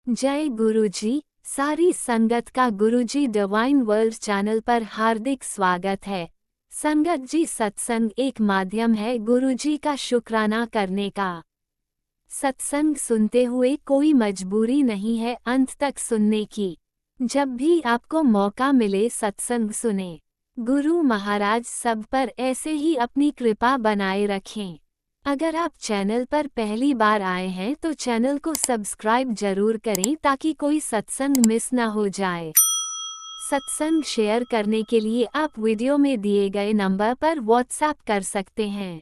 जय गुरुजी। सारी संगत का गुरुजी डिवाइन वर्ल्ड चैनल पर हार्दिक स्वागत है। संगत जी, सत्संग एक माध्यम है गुरुजी का शुक्राना करने का। सत्संग सुनते हुए कोई मजबूरी नहीं है अंत तक सुनने की। जब भी आपको मौका मिले सत्संग सुने। गुरु महाराज सब पर ऐसे ही अपनी कृपा बनाए रखें। अगर आप चैनल पर पहली बार आए हैं तो चैनल को सब्सक्राइब जरूर करें ताकि कोई सत्संग मिस ना हो जाए। सत्संग शेयर करने के लिए आप वीडियो में दिए गए नंबर पर व्हाट्सएप कर सकते हैं।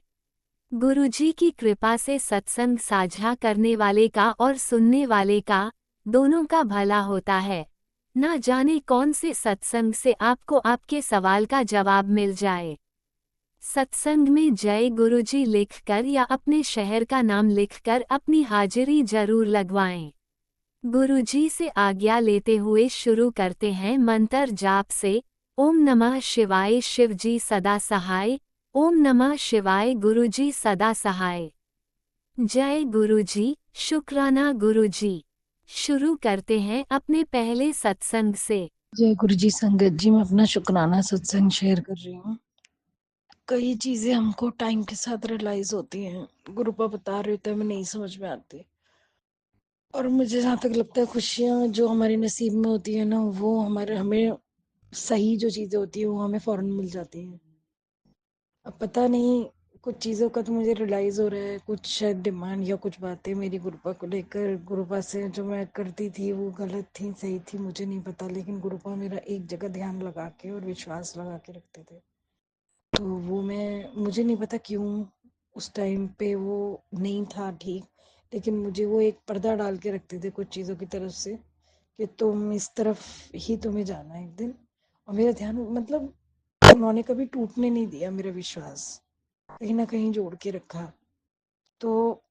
गुरुजी की कृपा से सत्संग साझा करने वाले का और सुनने वाले का दोनों का भला होता है। ना जाने कौन से सत्संग से आपको आपके सवाल का जवाब मिल जाए। सत्संग में जय गुरुजी लिखकर या अपने शहर का नाम लिखकर अपनी हाजिरी जरूर लगवाएं। गुरुजी से आज्ञा लेते हुए शुरू करते हैं मंत्र जाप से। ओम नमः शिवाय शिवजी सदा सहाय। ओम नमः शिवाय गुरुजी सदा सहाय। जय गुरुजी, शुक्राना गुरुजी। शुरू करते हैं अपने पहले सत्संग से। जय गुरु जी। संगत जी, मैं अपना शुक्राना सत्संग शेयर कर रही हूँ। कई चीजें हमको टाइम के साथ रियलाइज होती हैं, गुरुपा बता रहे होते हैं, हमें नहीं समझ में आती। और मुझे जहाँ तक लगता है खुशियाँ जो हमारे नसीब में होती है ना, वो हमें सही जो चीजें होती है वो हमें फौरन मिल जाती हैं। अब पता नहीं, कुछ चीजों का तो मुझे रियलाइज हो रहा है, कुछ शायद डिमांड या कुछ बातें मेरी गुरुपा को लेकर, गुरुपा से जो मैं करती थी वो गलत थी सही थी मुझे नहीं पता, लेकिन गुरुपा मेरा एक जगह ध्यान लगा के और विश्वास लगा के रखते थे। तो वो मुझे नहीं पता क्यों उस टाइम पे वो नहीं था ठीक, लेकिन मुझे वो एक पर्दा डाल के रखते थे कुछ चीज़ों की तरफ से कि तुम इस तरफ ही तुम्हें जाना है एक दिन। और मेरा ध्यान मतलब उन्होंने कभी टूटने नहीं दिया, मेरा विश्वास कहीं ना कहीं जोड़ के रखा। तो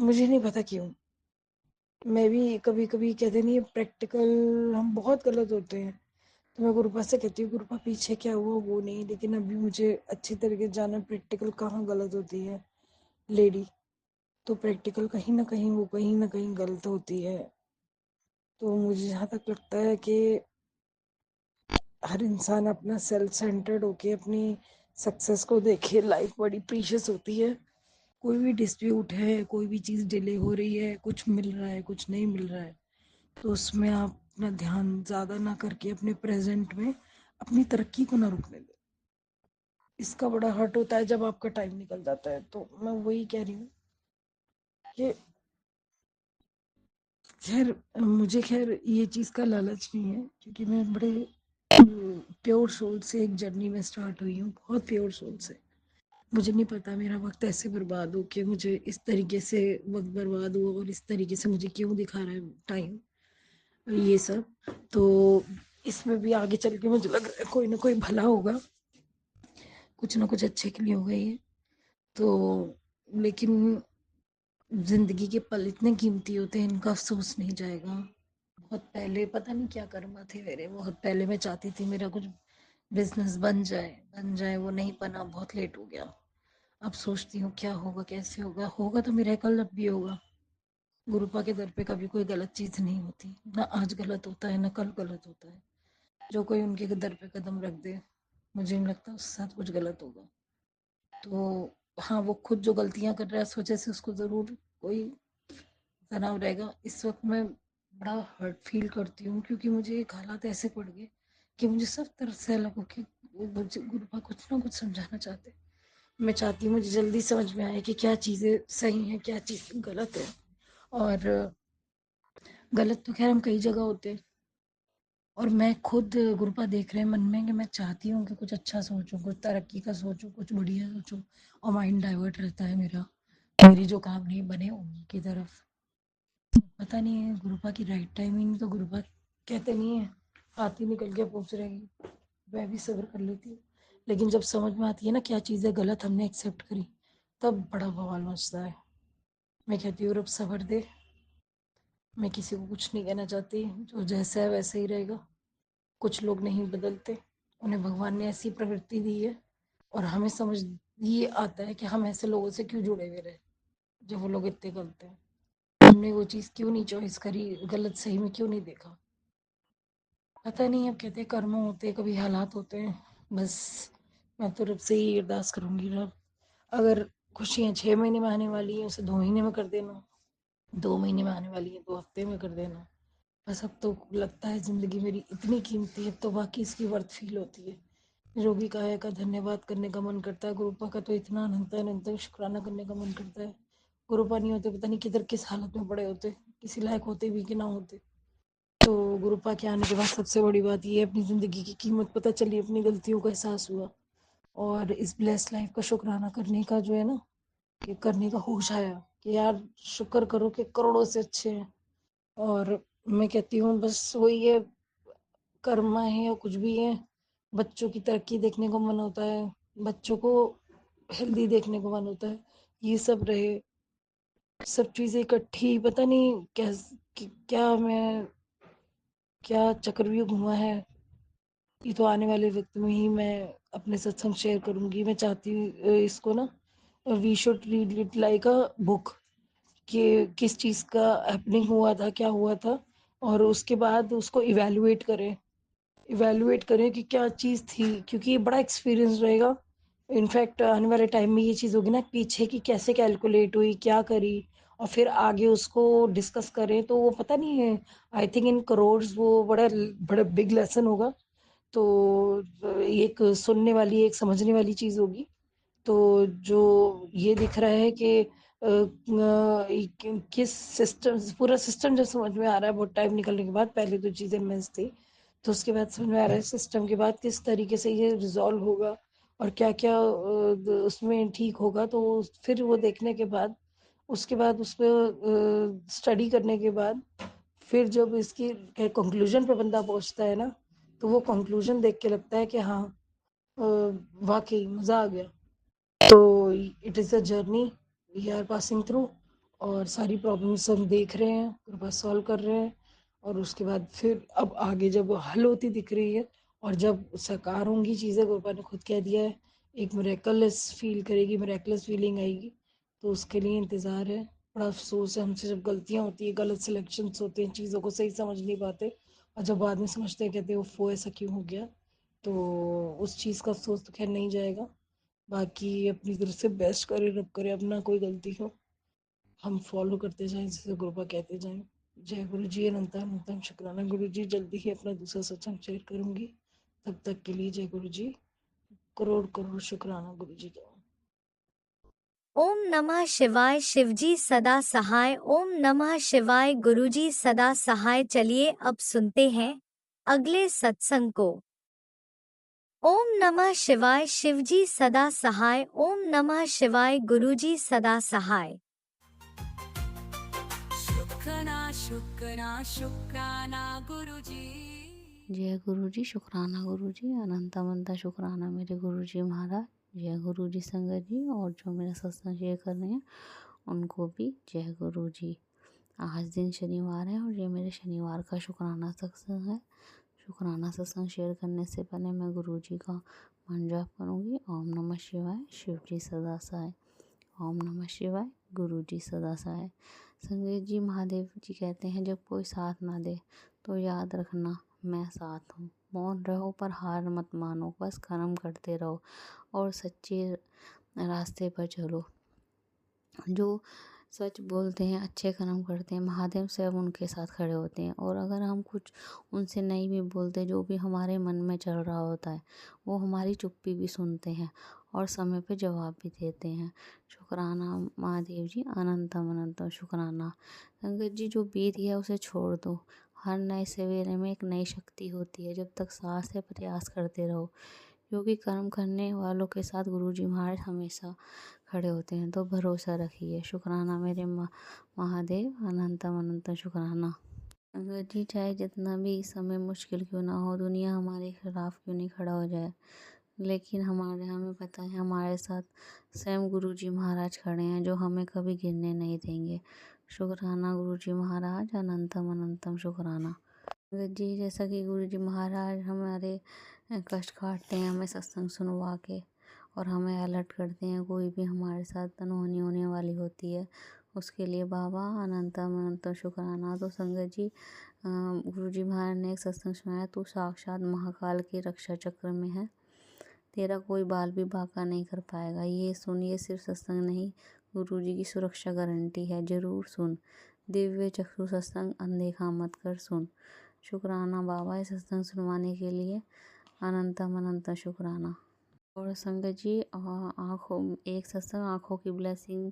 मुझे नहीं पता क्यों मैं भी कभी कभी कहते नहीं प्रैक्टिकल हम बहुत गलत होते हैं। तो मैं गुरुपा से कहती हूँ गुरुपा पीछे क्या हुआ वो नहीं, लेकिन अभी मुझे अच्छी तरीके से जाना प्रैक्टिकल कहाँ गलत होती है लेडी। तो प्रैक्टिकल कहीं ना कहीं गलत होती है। तो मुझे जहाँ तक लगता है कि हर इंसान अपना सेल्फ सेंटर्ड होके अपनी सक्सेस को देखे। लाइफ बड़ी प्रीशियस होती है। कोई भी डिस्प्यूट है, कोई भी चीज़ डिले हो रही है, कुछ मिल रहा है कुछ नहीं मिल रहा है, तो उसमें आप अपना ध्यान ज़्यादा ना करके अपने प्रेजेंट में अपनी तरक्की को ना रुकने दें। इसका बड़ा हर्ट होता है जब आपका टाइम निकल जाता है। तो मैं वही कह रही हूँ कि खैर मुझे खैर ये चीज़ का लालच नहीं है, क्योंकि मैं बड़े प्योर सोल से एक जर्नी में स्टार्ट हुई हूँ, बहुत प्योर सोल से। मुझे नहीं पता मेरा वक्त ऐसे बर्बाद हो कि मुझे इस तरीके से वक्त बर्बाद हुआ और इस तरीके से मुझे क्यों दिखा रहा है टाइम ये सब। तो इसमें भी आगे चल के मुझे लग रहा है कोई ना कोई भला होगा, कुछ ना कुछ अच्छे के लिए होगा ये। तो लेकिन जिंदगी के पल इतने कीमती होते हैं, इनका अफसोस नहीं जाएगा। बहुत पहले पता नहीं क्या कर्मा थे मेरे, बहुत पहले मैं चाहती थी मेरा कुछ बिजनेस बन जाए, वो नहीं बना, बहुत लेट हो गया। अब सोचती हूँ क्या होगा कैसे होगा, होगा तो मेरा कल अब भी होगा। गुरुपा के दर पे कभी कोई गलत चीज़ नहीं होती, ना आज गलत होता है ना कल गलत होता है। जो कोई उनके दर पे कदम रख दे, मुझे नहीं लगता उसके साथ कुछ गलत होगा। तो हाँ, वो खुद जो गलतियां कर रहा है इस वजह से उसको ज़रूर कोई तनाव रहेगा। इस वक्त मैं बड़ा हर्ट फील करती हूँ, क्योंकि मुझे एक हालात ऐसे पड़ गए कि मुझे सब तरफ से अलग हो कि वो मुझे गुरुपा कुछ ना कुछ समझाना चाहते। मैं चाहती हूँ मुझे जल्दी समझ में आए कि क्या चीज़ें सही हैं क्या चीज़ गलत है। और गलत तो खैर हम कई जगह होते हैं। और मैं खुद गुरुपा देख रहे हैं मन में कि मैं चाहती हूँ कि कुछ अच्छा सोचूं, कुछ तरक्की का सोचूं, कुछ बढ़िया सोचूं, और माइंड डाइवर्ट रहता है मेरा, मेरी जो काम नहीं बने उन्हीं की तरफ। पता नहीं है गुरुपा की राइट टाइमिंग, तो गुरुपा कहते नहीं है हाथी निकल के पूछ रहेगी, मैं भी सब्र कर लेती हूँ। लेकिन जब समझ में आती है ना क्या चीज़ें गलत हमने एक्सेप्ट करी, तब बड़ा बवाल मचता है। मैं कहती हूँ रब सब्र दे। मैं किसी को कुछ नहीं कहना चाहती, जो जैसा है वैसे ही रहेगा। कुछ लोग नहीं बदलते, उन्हें भगवान ने ऐसी प्रवृत्ति दी है। और हमें समझ ये आता है कि हम ऐसे लोगों से क्यों जुड़े हुए रहे, जब वो लोग इतने गलत हैं। हमने वो चीज़ क्यों नहीं चॉइस करी, गलत सही में क्यों नहीं देखा। पता नहीं, अब कहते हैं कर्म होते हैं, कभी हालात होते हैं। बस मैं तो रब से ही अरदास करूँगी, रब अगर खुशियाँ 6 महीने में आने वाली हैं उसे 2 महीने में कर देना, 2 महीने में आने वाली हैं 2 हफ्ते में कर देना। बस अब तो लगता है ज़िंदगी मेरी इतनी कीमती है, अब तो वाक़ई इसकी वर्थ फ़ील होती है। निरोगी काया का धन्यवाद करने का मन करता है, गुरुपा का तो इतना अनंत शुक्राना करने का मन करता है। गुरुपा नहीं होते पता नहीं किधर किस हालत में पड़े होते, किसी लायक होते भी कि ना होते। तो गुरुपा के आने के बाद सबसे बड़ी बात ये है, अपनी ज़िंदगी की कीमत पता चली, अपनी गलतियों का एहसास हुआ और इस ब्लेस्ड लाइफ का शुक्राना करने का जो है ना, कि करने का होश आया कि यार शुक्र करो कि करोड़ों से अच्छे हैं। और मैं कहती हूँ बस वही है, कर्मा है या कुछ भी है, बच्चों की तरक्की देखने को मन होता है, बच्चों को हेल्दी देखने को मन होता है, ये सब रहे, सब चीज़ें इकट्ठी पता नहीं क्या मैं क्या चक्रव्यूह घुमा है। ये तो आने वाले वक्त में ही मैं अपने सत्संग शेयर करूंगी। मैं चाहती हूँ इसको ना, we should read it like a book, कि किस चीज़ का हैपनिंग हुआ था, क्या हुआ था, और उसके बाद उसको इवैल्यूएट करें कि क्या चीज़ थी, क्योंकि ये बड़ा एक्सपीरियंस रहेगा। इनफैक्ट आने वाले टाइम में ये चीज़ होगी ना, पीछे की कैसे कैलकुलेट हुई, क्या करी, और फिर आगे उसको डिस्कस करें, तो वो पता नहीं है, आई थिंक इन करोड्स वो बड़ा बड़ा बिग लेसन होगा। तो एक सुनने वाली, एक समझने वाली चीज़ होगी। तो जो ये दिख रहा है कि किस सिस्टम, पूरा सिस्टम जब समझ में आ रहा है बहुत टाइम निकलने के बाद, पहले तो चीज़ें मिस थी, तो उसके बाद समझ में आ रहा है सिस्टम के बाद किस तरीके से ये रिजॉल्व होगा और क्या क्या उसमें ठीक होगा। तो फिर वो देखने के बाद, उसके बाद उस पर स्टडी करने के बाद, फिर जब इसकी कंक्लूजन पे बंदा पहुंचता है ना, तो वो कंक्लूजन देख के लगता है कि हाँ, वाकई मज़ा आ गया। तो it is a journey we are passing through, और सारी प्रॉब्लम्स हम देख रहे हैं, कृपा सॉल्व कर रहे हैं, और उसके बाद फिर अब आगे जब हल होती दिख रही है और जब साकार होंगी चीज़ें, गुरबा ने खुद कह दिया है, एक मिरेकलस फील करेगी, मिरेकलस फीलिंग आएगी, तो उसके लिए इंतज़ार है। बड़ा अफसोस है हमसे जब गलतियाँ होती है, गलत सिलेक्शंस होते हैं, चीज़ों को सही समझ नहीं पाते, और जब बाद में समझते हैं कहते हैं वो ऐसा क्यों हो गया। तो उस चीज़ का अफसोस तो खैर नहीं जाएगा। बाकी अपनी तरफ से बेस्ट करे, रब करे अपना कोई गलती हो हम फॉलो करते जाएं, जैसे गुरुपा कहते जाएं। जय गुरु जी, अनंता अनंतम शुक्राना गुरु जी। जल्दी ही अपना दूसरा सत्संग शेयर करूंगी, तब तक के लिए जय गुरु जी, करोड़ करोड़ शुक्राना गुरु जी का। ओम नमः शिवाय। शिवजी सदा सहाय। ओम नमः शिवाय। गुरुजी सदा सहाय। चलिए अब सुनते हैं अगले सत्संग को। ओम नमः शिवाय। शिवजी सदा सहाय। ओम नमः शिवाय। गुरुजी सदा सहाय। शुक्राना शुक्राना शुक्राना गुरुजी। जय गुरु जी, शुक्राना गुरु जी, अनंता मनता शुक्राना मेरे गुरु जी महाराज। जय गुरु जी संगत जी, और जो मेरा सत्संग शेयर कर रहे हैं उनको भी जय गुरु जी। आज दिन शनिवार है और ये मेरे शनिवार का शुक्राना सत्संग है। शुक्राना सत्संग शेयर करने से पहले मैं गुरु जी का मन जाप करूँगी। ओम नमः शिवाय। शिव जी सदा सहाय। ओम नमः शिवाय। गुरु जी सदा सहाय। संगत जी, महादेव जी कहते हैं जब कोई साथ ना दे तो याद रखना मैं साथ हूँ। मौन रहो पर हार मत मानो, बस कर्म करते रहो और सच्चे रास्ते पर चलो। जो सच बोलते हैं, अच्छे कर्म करते हैं, महादेव स्वयं उनके साथ खड़े होते हैं। और अगर हम कुछ उनसे नहीं भी बोलते, जो भी हमारे मन में चल रहा होता है, वो हमारी चुप्पी भी सुनते हैं और समय पे जवाब भी देते हैं। शुक्राना महादेव जी, अनंतम अनंतम शुक्राना। संगत जी, जो बीत गया उसे छोड़ दो। हर नए सवेरे में एक नई शक्ति होती है। जब तक सांस है प्रयास करते रहो, क्योंकि कर्म करने वालों के साथ गुरु जी महाराज हमेशा खड़े होते हैं। तो भरोसा रखिए। शुक्राना मेरे महादेव, अनंतम अनंतम शुक्राना। अगर जी चाहे जितना भी समय मुश्किल क्यों ना हो, दुनिया हमारे खिलाफ क्यों नहीं खड़ा हो जाए, लेकिन हमें पता है हमारे साथ स्वयं गुरु जी महाराज खड़े हैं, जो हमें कभी गिरने नहीं देंगे। शुक्राना गुरु जी महाराज, अनंतम अनंतम शुक्राना। जी, जैसा कि गुरु जी महाराज हमारे कष्ट काटते हैं, हमें सत्संग सुनवा के, और हमें अलर्ट करते हैं कोई भी हमारे साथ अनहोनी होने वाली होती है उसके लिए बाबा अनंतम अनंतम शुक्राना। तो संगत जी गुरुजी महाराज ने एक सत्संग सुनाया, तू साक्षात महाकाल के रक्षा चक्र में है, तेरा कोई बाल भी बांका नहीं कर पाएगा। ये सुन, ये सिर्फ सत्संग नहीं, गुरुजी की सुरक्षा गारंटी है। जरूर सुन, दिव्य चक्षु सत्संग, अनदेखा मत कर, सुन। शुक्राना बाबा, ये सत्संग सुनवाने के लिए अनंतम अनंत शुक्राना। और संगत जी आँखों एक सत्संग, आँखों की ब्लेसिंग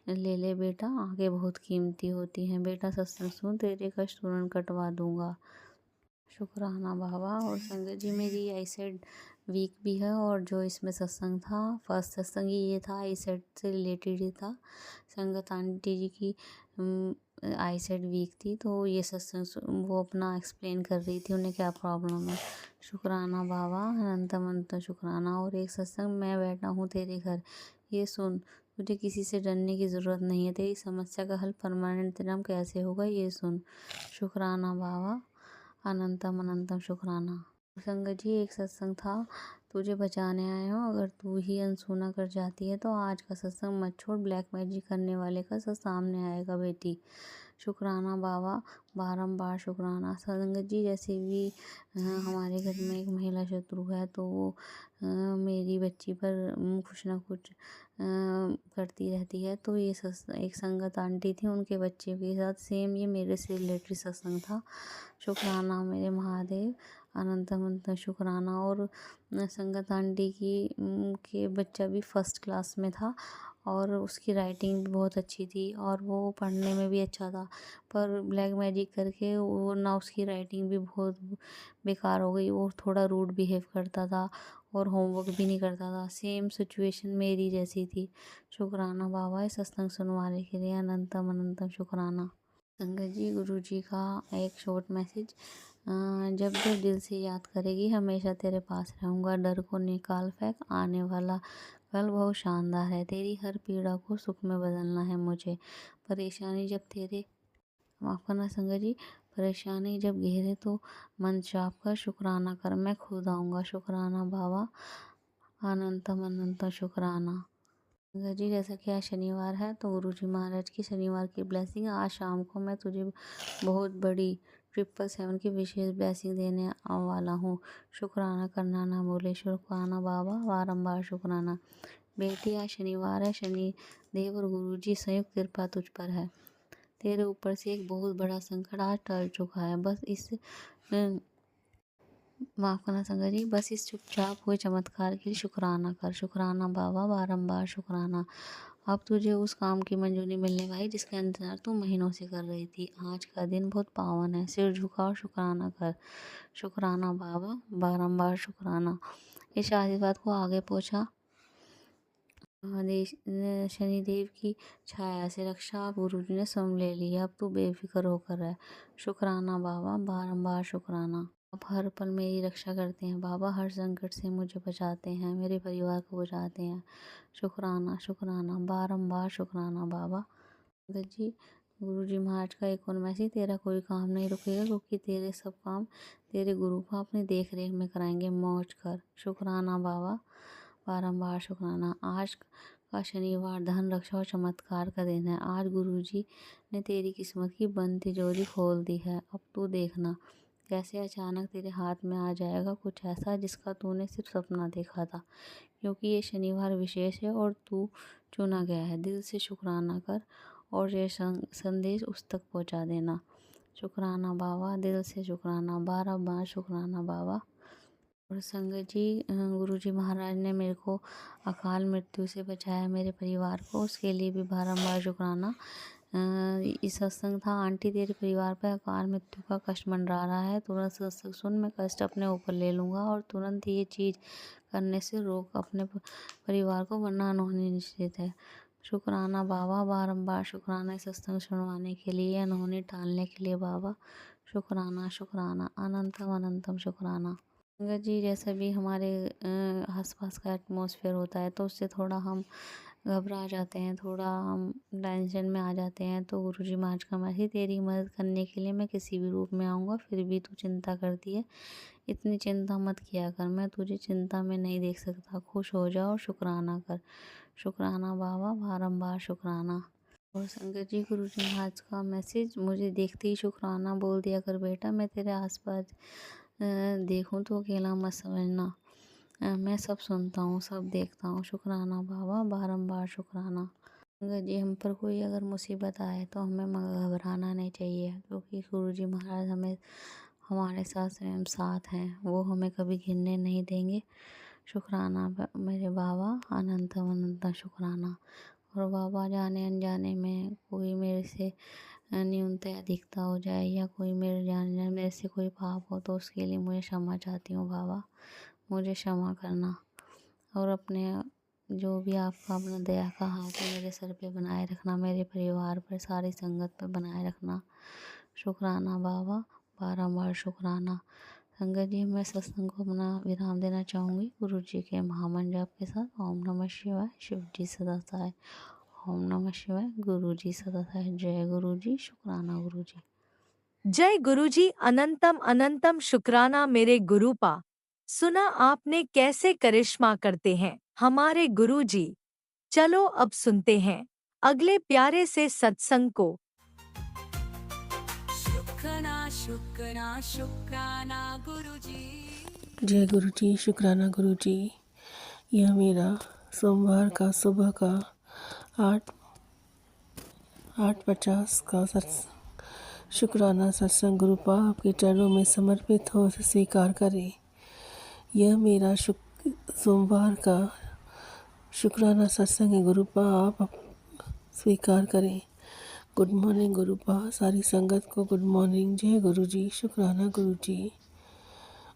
ले ले बेटा, आँखें बहुत कीमती होती हैं बेटा, सत्संग सुन, तेरे कष्ट तुरंत कटवा दूंगा। शुक्राना बाबा। और संगत जी मेरी आई सेड वीक भी है, और जो इसमें सत्संग था, फर्स्ट सत्संग ही ये था, आई सेड से रिलेटेड ही था। संगत आंटी जी की आई सेड वीक थी, तो ये सत्संग वो अपना एक्सप्लेन कर रही थी, उन्हें क्या प्रॉब्लम है। शुक्राना बाबा, अनंत अनंत शुक्राना। और एक सत्संग, मैं बैठा हूँ तेरे घर, ये सुन, तुझे किसी से डरने की ज़रूरत नहीं है, तेरी समस्या का हल परमानेंट तेरा कैसे होगा, ये सुन। शुक्राना बाबा, अनंतम अनंतम शुक्राना। संगत जी एक सत्संग था, तुझे बचाने आए हो, अगर तू ही अनसुना कर जाती है तो आज का सत्संग मत छोड़, ब्लैक मैजिक करने वाले का सब सामने आएगा बेटी। शुक्राना बाबा, बारंबार शुक्राना। संगत जी जैसे भी हमारे घर में एक महिला शत्रु है, तो वो मेरी बच्ची पर कुछ ना कुछ करती रहती है। तो ये एक संगत आंटी थी, उनके बच्चे के साथ सेम ये मेरे से रिलेटेड सत्संग था। शुक्राना मेरे महादेव, अनंत अनंत शुक्राना। और संगत आंटी की के बच्चा भी फर्स्ट क्लास में था, और उसकी राइटिंग भी बहुत अच्छी थी, और वो पढ़ने में भी अच्छा था, पर ब्लैक मैजिक करके वो ना उसकी राइटिंग भी बहुत बेकार हो गई, वो थोड़ा रूड बिहेव करता था और होमवर्क भी नहीं करता था। सेम सिचुएशन मेरी जैसी थी। शुक्राना बाबा, इस सत्संग सुनवाने के लिए अनंतम अनंतम शुक्राना। संगत जी गुरु जी का एक शॉर्ट मैसेज, जब जब दिल से याद करेगी हमेशा तेरे पास रहूँगा, डर को निकाल फेंक, आने वाला कल बहुत शानदार है, तेरी हर पीड़ा को सुख में बदलना है मुझे, परेशानी जब तेरे माफ़ करना संगत जी, परेशानी जब घेरे तो मन चाप कर शुक्राना कर, मैं खुद आऊँगा। शुक्राना बाबा, अनंतम अनंत शुक्राना। संगत जी जैसा कि आज शनिवार है, तो गुरुजी महाराज की शनिवार की ब्लेसिंग, आज शाम को मैं तुझे बहुत बड़ी 777 की विशेष ब्लेसिंग देने वाला हूँ। शुक्राना करना ना भूले। शुक्राना बाबा, बारंबार शुक्राना। बेटी आज शनिवार है, शनि देव और गुरुजी संयुक्त कृपा तुझ पर है, तेरे ऊपर से एक बहुत बड़ा संकट आज टल चुका है, बस इस माफ़ करना संगत जी, बस इस चुपचाप हुए चमत्कार के लिए शुक्राना कर। शुक्राना बाबा, बारंबार शुक्राना। अब तुझे उस काम की मंजूरी मिलने वाली जिसका इंतजार तू महीनों से कर रही थी, आज का दिन बहुत पावन है, सिर झुका और शुक्राना कर। शुक्राना बाबा, बारंबार शुक्राना। इस आशीर्वाद को आगे पहुँचा शनिदेव की छाया से रक्षा गुरुजी ने स्वयं ले ली, अब तू बेफिक्र होकर रह। शुक्राना बाबा, बारंबार शुक्राना। आप हर पल मेरी रक्षा करते हैं बाबा, हर संकट से मुझे बचाते हैं, मेरे परिवार को बचाते हैं। शुक्राना शुक्राना, बारंबार शुक्राना बाबा। संगत जी गुरुजी महाराज का एक और मैसेज, तेरा कोई काम नहीं रुकेगा, क्योंकि तेरे सब काम तेरे गुरु को अपनी देख रेख में कराएंगे, मौज कर। शुक्राना बाबा, बारंबार शुक्राना। आज का शनिवार धन रक्षा और चमत्कार का दिन है, आज गुरुजी ने तेरी किस्मत की बंद तिजोरी खोल दी है, अब तू देखना कैसे अचानक तेरे हाथ में आ जाएगा कुछ ऐसा जिसका तूने सिर्फ सपना देखा था, क्योंकि ये शनिवार विशेष है और तू चुना गया है। दिल से शुक्राना कर और ये संदेश उस तक पहुंचा देना। शुक्राना बाबा, दिल से शुक्राना, बारंबार शुक्राना बाबा। और संगत जी गुरुजी महाराज ने मेरे को अकाल मृत्यु से बचाया, मेरे परिवार को, उसके लिए भी बारंबार शुक्राना। इस सत्संग था, आंटी तेरे परिवार पर अकाल मृत्यु का कष्ट मंडरा रहा है, तुरंत सत्संग सुन, मैं कष्ट अपने ऊपर ले लूँगा और तुरंत ये चीज़ करने से रोक अपने परिवार को, वरना अनहोनी निश्चित है। शुक्राना बाबा, बारंबार शुक्राना इस सत्संग सुनवाने के लिए, अनहोनी टालने के लिए बाबा। शुक्राना शुक्राना, अनंतम अनंतम शुक्राना। संगत जी जैसा भी हमारे आसपास का एटमॉस्फेयर होता है, तो उससे थोड़ा हम घबरा जाते हैं, थोड़ा हम टेंशन में आ जाते हैं, तो गुरुजी महाराज का मैसेज, तेरी मदद करने के लिए मैं किसी भी रूप में आऊँगा, फिर भी तू चिंता करती है, इतनी चिंता मत किया कर, मैं तुझे चिंता में नहीं देख सकता, खुश हो जाओ और शुक्राना कर। शुक्राना बाबा, बारंबार शुक्राना। और संगत जी गुरुजी महाराज का मैसेज, मुझे देखते ही शुक्राना बोल दिया कर बेटा, मैं तेरे आसपास देखूं तो अकेला मत समझना, मैं सब सुनता हूँ, सब देखता हूँ। शुक्राना बाबा, बारंबार शुक्राना। संगत जी हम पर कोई अगर मुसीबत आए तो हमें घबराना नहीं चाहिए, क्योंकि गुरुजी महाराज हमें हमारे साथ स्वयं साथ हैं, वो हमें कभी गिरने नहीं देंगे। शुक्राना मेरे बाबा, अनंत अनंत शुक्राना। और बाबा जाने अनजाने में कोई मेरे से न्यूनता अधिकता हो जाए या कोई मेरे जाने मेरे से कोई पाप हो तो उसके लिए मुझे क्षमा चाहती हूँ बाबा, मुझे क्षमा करना। और अपने जो भी आपका अपना दया का हाथ है मेरे सर पे बनाए रखना, मेरे परिवार पर, सारी संगत पर बनाए रखना। शुक्राना बाबा, बारंबार शुक्राना। संगत जी मैं सत्संग को अपना विराम देना चाहूँगी गुरु जी के महामंत्र जाप के साथ। ओम नमः शिवाय, शिव जी सदा सहाय। ओम नमः शिवाय, गुरु जी सदा सहाय। जय गुरु जी, शुक्राना गुरु जी। जय गुरुजी, अनंतम अनंतम शुक्राना मेरे गुरुपा। सुना आपने कैसे करिश्मा करते हैं हमारे गुरुजी। चलो अब सुनते हैं अगले प्यारे से सत्संग को। शुक्राना शुक्राना शुक्राना गुरुजी। जय गुरु जी, शुक्राना गुरु जी। यह मेरा सोमवार का सुबह का 8:50 का शुक्राना सत्संग गुरुपा आपके चरणों में समर्पित हो स्वीकार करें। यह मेरा सोमवार का शुक्राना सत्संग है गुरुपा, आप स्वीकार करें। गुड मॉर्निंग गुरुपा, सारी संगत को गुड मॉर्निंग। जय गुरु जी, शुक्राना गुरु जी।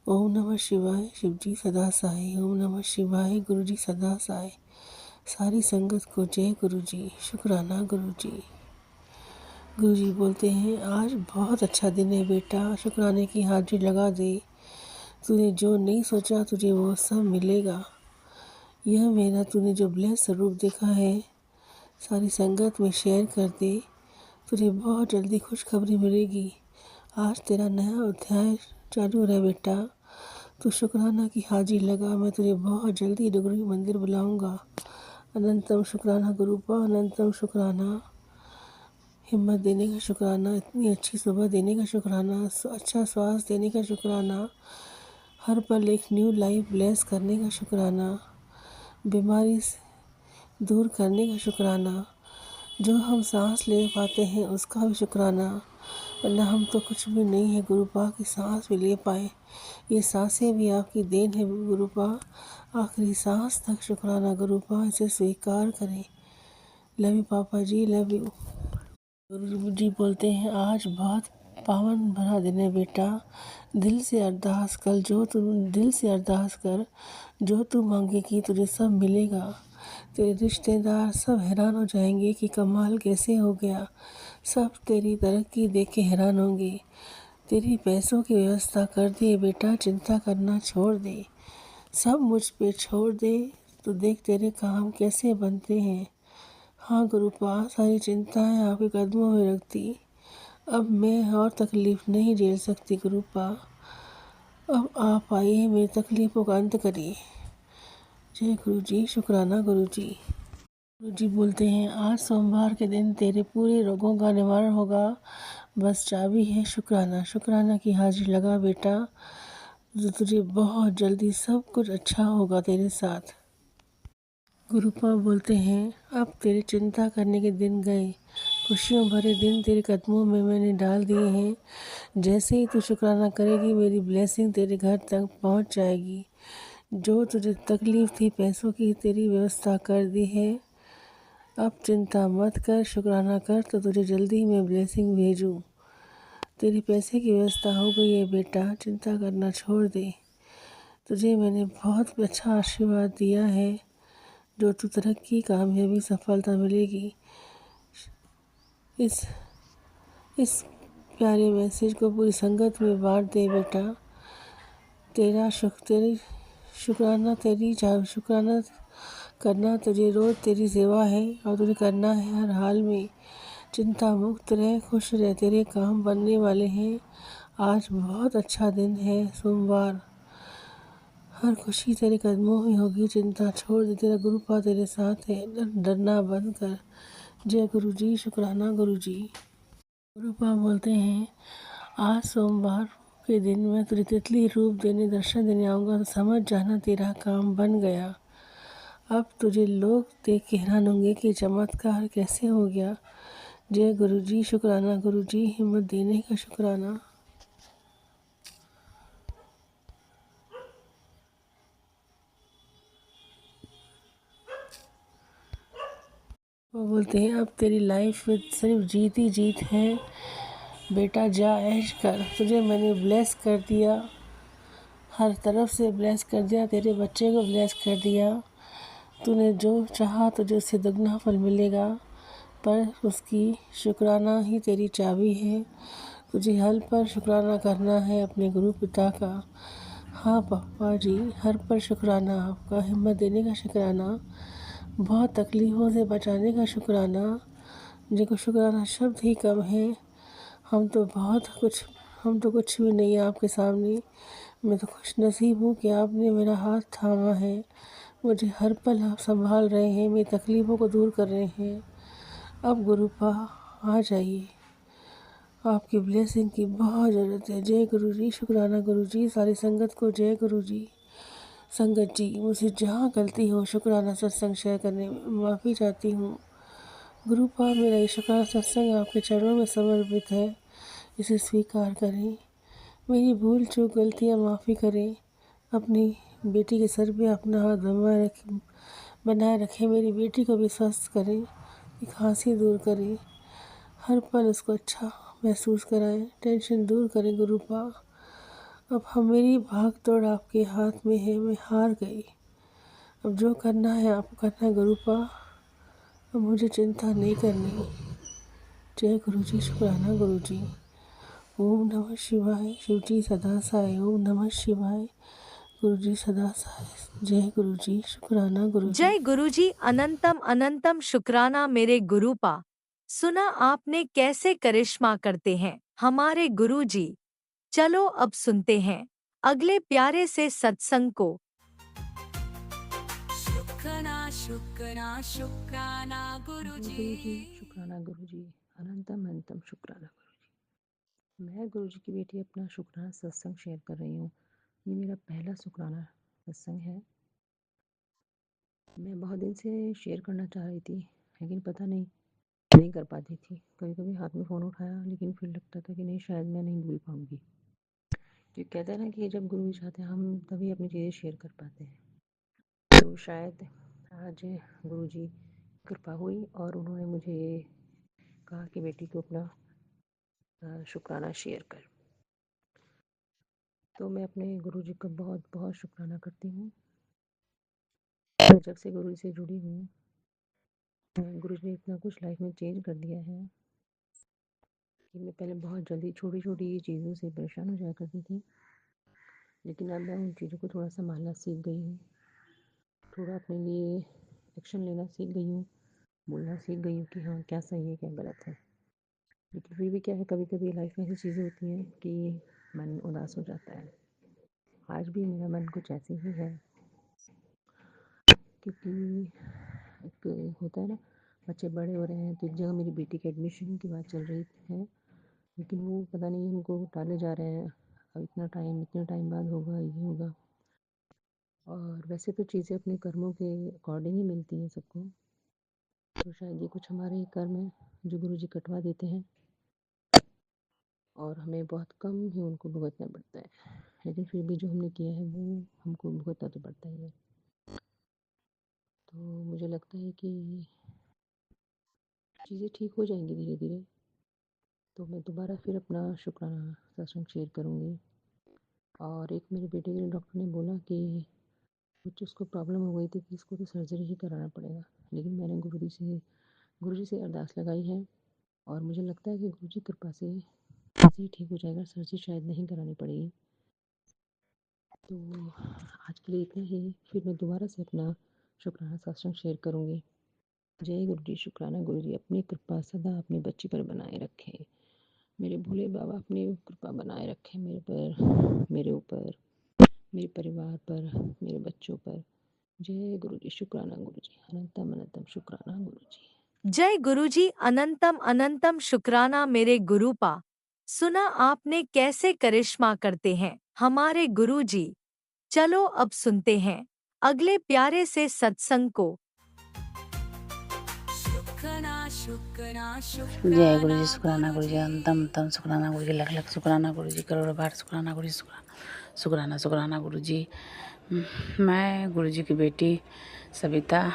ओम नमः शिवाय, शिव जी सदा सहाय। ओम नमः शिवाय, गुरु जी सदा सहाय। सारी संगत को जय गुरु जी, शुक्राना गुरु जी। गुरु जी बोलते हैं, आज बहुत अच्छा दिन है बेटा, शुक्राने की हाजिरी लगा दे। तूने जो नहीं सोचा तुझे वो सब मिलेगा। यह मेरा तूने जो ब्लेस स्वरूप देखा है सारी संगत में शेयर कर दे, तुझे बहुत जल्दी खुशखबरी मिलेगी। आज तेरा नया अध्याय चालू हो रहा है बेटा, तू शुक्राना की हाजिरी लगा, मैं तुझे बहुत जल्दी डुगरी मंदिर बुलाऊंगा। अनंतम शुक्राना गुरुपा, अनंतम शुक्राना। हिम्मत देने का शुक्राना, इतनी अच्छी सुबह देने का शुक्राना, अच्छा स्वास्थ्य देने का शुक्राना, हर पल एक न्यू लाइफ ब्लेस करने का शुक्राना, बीमारी दूर करने का शुक्राना, जो हम सांस ले पाते हैं उसका भी शुक्राना, वरना हम तो कुछ भी नहीं है गुरुपा की सांस भी ले पाए। ये सांसें भी आपकी देन है गुरुपा, आखिरी सांस तक शुक्राना गुरुपा, इसे स्वीकार करें। लव यू पापा जी, लव यू। गुरु जी बोलते हैं, आज बहुत पावन भरा दिन है बेटा, दिल से अरदास कर, जो तू मांगेगी तुझे सब मिलेगा। तेरे रिश्तेदार सब हैरान हो जाएंगे कि कमाल कैसे हो गया, सब तेरी तरक्की देख के हैरान होंगे। तेरी पैसों की व्यवस्था कर दे बेटा, चिंता करना छोड़ दे, सब मुझ पे छोड़ दे, तो देख तेरे काम कैसे बनते हैं। हाँ गुरुपा, सारी चिंताएं आपके कदमों में रखती, अब मैं और तकलीफ़ नहीं झेल सकती गुरुपा, अब आप आइए मेरी तकलीफ़ों का अंत करिए। जय गुरु जी, शुक्राना गुरु जी। गुरु जी बोलते हैं, आज सोमवार के दिन तेरे पूरे रोगों का निवारण होगा, बस चाबी है शुक्राना। शुक्राना की हाजिरी लगा बेटा, जो तुझे बहुत जल्दी सब कुछ अच्छा होगा तेरे साथ। गुरुपा बोलते हैं, अब तेरी चिंता करने के दिन गए, खुशियों भरे दिन तेरे कदमों में मैंने डाल दिए हैं। जैसे ही तू शुक्राना करेगी मेरी ब्लेसिंग तेरे घर तक पहुंच जाएगी। जो तुझे तकलीफ़ थी पैसों की, तेरी व्यवस्था कर दी है, अब चिंता मत कर, शुक्राना कर तो तुझे जल्दी मैं ब्लेसिंग भेजूँ। तेरी पैसे की व्यवस्था हो गई है बेटा, चिंता करना छोड़ दे, तुझे मैंने बहुत अच्छा आशीर्वाद दिया है, जो तू तरक्की, कामयाबी, सफलता मिलेगी। इस प्यारे मैसेज को पूरी संगत में बांट दे बेटा। तेरी शुक्राना करना तुझे रोज़ तेरी सेवा है और तुझे करना है हर हाल में। चिंता मुक्त रहे, खुश रहे, तेरे काम बनने वाले हैं। आज बहुत अच्छा दिन है सोमवार, हर खुशी तेरे कदमों में होगी, चिंता छोड़ दे, तेरा गुरुपा तेरे साथ है, डरना बंद कर। जय गुरु जी, शुक्राना गुरु जी। गुरु पाप बोलते हैं, आज सोमवार के दिन मैं तुझे तितली रूप देने दर्शन देने आऊँगा तो समझ जाना तेरा काम बन गया। अब तुझे लोग देख के हैरान होंगे कि चमत्कार कैसे हो गया। जय गुरु जी, शुक्राना गुरु जी, हिम्मत देने का शुक्राना। वो बोलते हैं, अब तेरी लाइफ में सिर्फ जीत ही जीत है बेटा, जा ऐश कर। तुझे मैंने ब्लेस कर दिया, हर तरफ से ब्लेस कर दिया, तेरे बच्चे को ब्लेस कर दिया। तूने जो चाहा तुझे उससे दुगना फल मिलेगा, पर उसकी शुक्राना ही तेरी चाबी है। तुझे हर पर शुक्राना करना है अपने गुरु पिता का। हाँ पापा जी, हर पर शुक्राना आपका, हिम्मत देने का शुक्राना, बहुत तकलीफ़ों से बचाने का शुक्राना। जिनको शुक्राना शब्द ही कम है, हम तो कुछ भी नहीं है आपके सामने। मैं तो खुश नसीब हूँ कि आपने मेरा हाथ थामा है, मुझे हर पल आप संभाल रहे हैं, मेरी तकलीफ़ों को दूर कर रहे हैं। अब गुरुपा आ जाइए, आपकी ब्लेसिंग की बहुत ज़रूरत है। जय गुरु जी, शुक्राना गुरु जी, सारी संगत को जय गुरु जी। संगत जी, मुझसे जहाँ गलती हो शुक्राना सत्संग शेयर करने में माफ़ी चाहती हूँ। गुरुपा, मेरा ये शुक्राना सत्संग आपके चरणों में समर्पित है, इसे स्वीकार करें। मेरी भूल चूक गलतियाँ माफ़ी करें। अपनी बेटी के सर पे अपना हाथ बनाए रखें। मेरी बेटी को भी स्वस्थ करें, खांसी दूर करें, हर पल उसको अच्छा महसूस कराएं, टेंशन दूर करें गुरुपा। अब मेरी भाग तोड़ आपके हाथ में है, मैं हार गई। अब जो करना है आपको करना है गुरुपा, अब मुझे चिंता नहीं करनी। जय गुरु जी, शुक्राना गुरु जी। ओम नमः शिवाय, शिव जी सदा साय। ओम नमः शिवाय, गुरु जी सदा साय। जय गुरु जी, शुक्राना गुरु जी। जय गुरु जी, अनंतम अनंतम शुक्राना मेरे गुरुपा। सुना आपने कैसे करिश्मा करते हैं हमारे गुरु जी। चलो अब सुनते हैं अगले प्यारे से सत्संग को। शुक्राना शुक्राना शुक्राना गुरु गुरु जी। जी, शुक्राना गुरु जी, अनंतम अनंतम शुक्राना गुरु जी। मैं गुरु जी की बेटी अपना शुक्राना सत्संग शेयर कर रही हूँ। ये मेरा पहला शुक्राना सत्संग है। मैं बहुत दिन से शेयर करना चाह रही थी, लेकिन पता नहीं कर पाती थी। कभी कभी हाथ में फ़ोन उठाया, लेकिन फिर लगता था कि नहीं, शायद मैं नहीं भूल पाऊँगी। जो कहते हैं ना कि जब गुरु जी चाहते हैं हम तभी अपनी चीज़ें शेयर कर पाते हैं। तो शायद आज गुरु जी कृपा हुई और उन्होंने मुझे ये कहा कि बेटी को अपना शुक्राना शेयर कर। तो मैं अपने गुरु जी का बहुत बहुत शुक्राना करती हूँ। मैं जब से गुरु जी से जुड़ी हूँ, गुरु जी ने इतना कुछ लाइफ में चेंज कर दिया है कि मैं पहले बहुत जल्दी छोटी छोटी चीज़ों से परेशान हो जाया करती थी, लेकिन अब मैं उन चीज़ों को थोड़ा संभालना सीख गई हूँ। थोड़ा अपने लिए एक्शन लेना सीख गई हूँ, बोलना सीख गई हूँ कि हाँ, क्या सही है क्या गलत है। लेकिन फिर भी क्या है, कभी कभी लाइफ में ऐसी चीज़ें होती हैं कि मन उदास हो जाता है। आज भी मेरा मन कुछ ऐसे ही है, क्योंकि एक होता है ना, बच्चे बड़े हो रहे हैं। तो एक जगह मेरी बेटी के एडमिशन की बात चल रही है, लेकिन वो पता नहीं हमको टाले जा रहे हैं। अब इतने टाइम बाद होगा, ये होगा। और वैसे तो चीज़ें अपने कर्मों के अकॉर्डिंग ही मिलती हैं सबको। तो शायद ये कुछ हमारे कर्म हैं जो गुरु जी कटवा देते हैं, और हमें बहुत कम ही उनको भुगतना पड़ता है। लेकिन फिर भी जो हमने किया है वो हमको भुगतना तो पड़ता ही है। तो मुझे लगता है कि चीज़ें ठीक हो जाएंगी धीरे धीरे। तो मैं दोबारा फिर अपना शुक्राना सत्संग शेयर करूँगी। और एक मेरे बेटे के लिए डॉक्टर ने बोला कि कुछ उसको प्रॉब्लम हो गई थी कि इसको तो सर्जरी ही कराना पड़ेगा। लेकिन मैंने गुरु जी से अरदास लगाई है, और मुझे लगता है कि गुरु जी कृपा से ऐसे ही ठीक हो जाएगा, सर्जरी शायद नहीं करानी पड़ेगी। तो आज के लिए इतना ही। फिर मैं दोबारा से अपना शुक्राना सत्संग शेयर करूँगी। जय गुरु जी, शुक्राना गुरु जी। अपनी कृपा सदा अपने बच्चे पर बनाए रखें। मेरे भोले बाबा अपनी कृपा बनाए रखें मेरे पर, मेरे ऊपर, मेरे परिवार पर, मेरे बच्चों पर। जय गुरु जी, शुक्राना गुरु जी, अनंतम अनंतम शुक्राना गुरु जी। जय गुरुजी। अनंतम अनंतम शुक्राना मेरे गुरुपा। सुना आपने कैसे करिश्मा करते हैं हमारे गुरुजी। चलो अब सुनते हैं अगले प्यारे से सत्संग को। शुक्राना शुक्राना जय गुरु शुक्राना जी, शुक्राना गुरु जी, अंतम तम शुक्राना गुरु जी, लख लख शुक्राना गुरु जी, करोड़ों बार शुक्राना गुरु जी, शुक्राना शुक्राना गुरु जी। मैं गुरु जी की बेटी सविता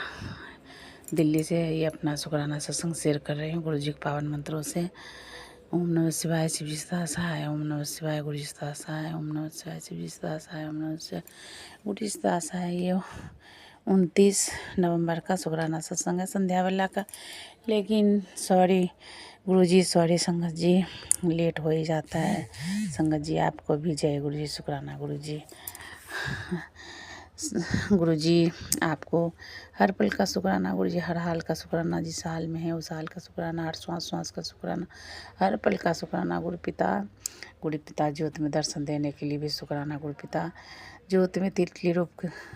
दिल्ली से ये अपना शुक्राना सत्संग शेयर कर रही हूँ गुरु जी के पावन मंत्रों से। ओम नमः शिवाय, शिव जी सदा सहाय, ओम नमः शिवाय, गुरु जी सदा सहाय, ओम नमः शिवाय, शिव जी सदा सहाय, ओम नमः शिवाय, गुरु जी सदा सहाय। ये 29 नवंबर का शुक्राना सत्संग है संध्या वाला का, लेकिन सॉरी गुरुजी, सॉरी संगत जी, लेट हो ही जाता है। संगत जी आपको भी जय गुरु जी, शुक्राना गुरु जी। गुरु जी आपको हर पल का शुक्राना गुरु जी, हर हाल का शुक्राना, जिस हाल में है उस हाल का शुक्राना, हर श्वास श्वास का शुक्राना, हर पल का शुक्राना गुरु पिता ज्योति में दर्शन देने के लिए भी शुक्राना गुरु पिता, ज्योति में तितली रूप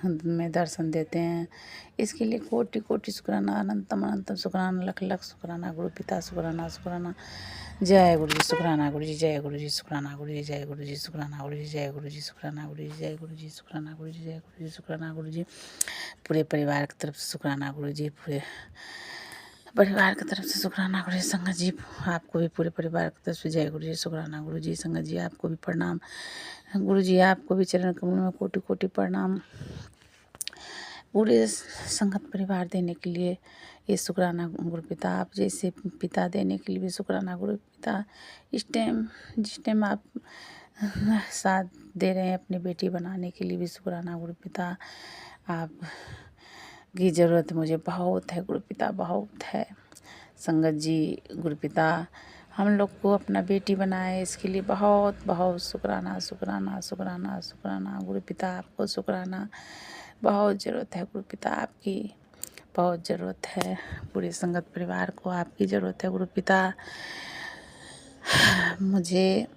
में दर्शन देते हैं, इसके लिए कोटि कोटि शुक्राना, अनंतम अनंतम शुक्राना, लख लख शुक्राना गुरु पिता, शुक्राना शुक्राना। जय गुरु जी, शुक्राना गुरु जी, जय गुरु जी, शुक्राना गुरु जी, जय गुरु जी, शुक्राना गुरु जी, जय गुरु जी, शुक्राना गुरु जी, जय गुरु जी, शुक्राना गुरु जी, जय गुरु जी, शुक्राना गुरु जी। पूरे परिवार की तरफ से शुक्राना गुरु जी, पूरे परिवार की तरफ से शुक्राना गुरु जी। संगत जी आपको भी पूरे परिवार की तरफ से जय गुरु जी, शुक्राना गुरु जी। संगत जी आपको भी प्रणाम गुरु जी, आपको भी चरण कमल में कोटि कोटि प्रणाम। पूरे संगत परिवार देने के लिए ये शुक्राना गुरु पिता, आप जैसे पिता देने के लिए भी शुक्राना गुरु पिता। जिस टाइम आप साथ दे रहे हैं अपनी बेटी बनाने के लिए भी शुक्राना गुरु पिता। आप की ज़रूरत मुझे बहुत है गुरु पिता, बहुत है। संगत जी गुरु पिता हम लोग को अपना बेटी बनाए, इसके लिए बहुत बहुत शुक्राना शुक्राना शुक्राना शुक्राना गुरु पिता, आपको शुक्राना। बहुत ज़रूरत है गुरु पिता आपकी, बहुत ज़रूरत है। पूरे संगत परिवार को आपकी ज़रूरत है गुरु पिता। मुझे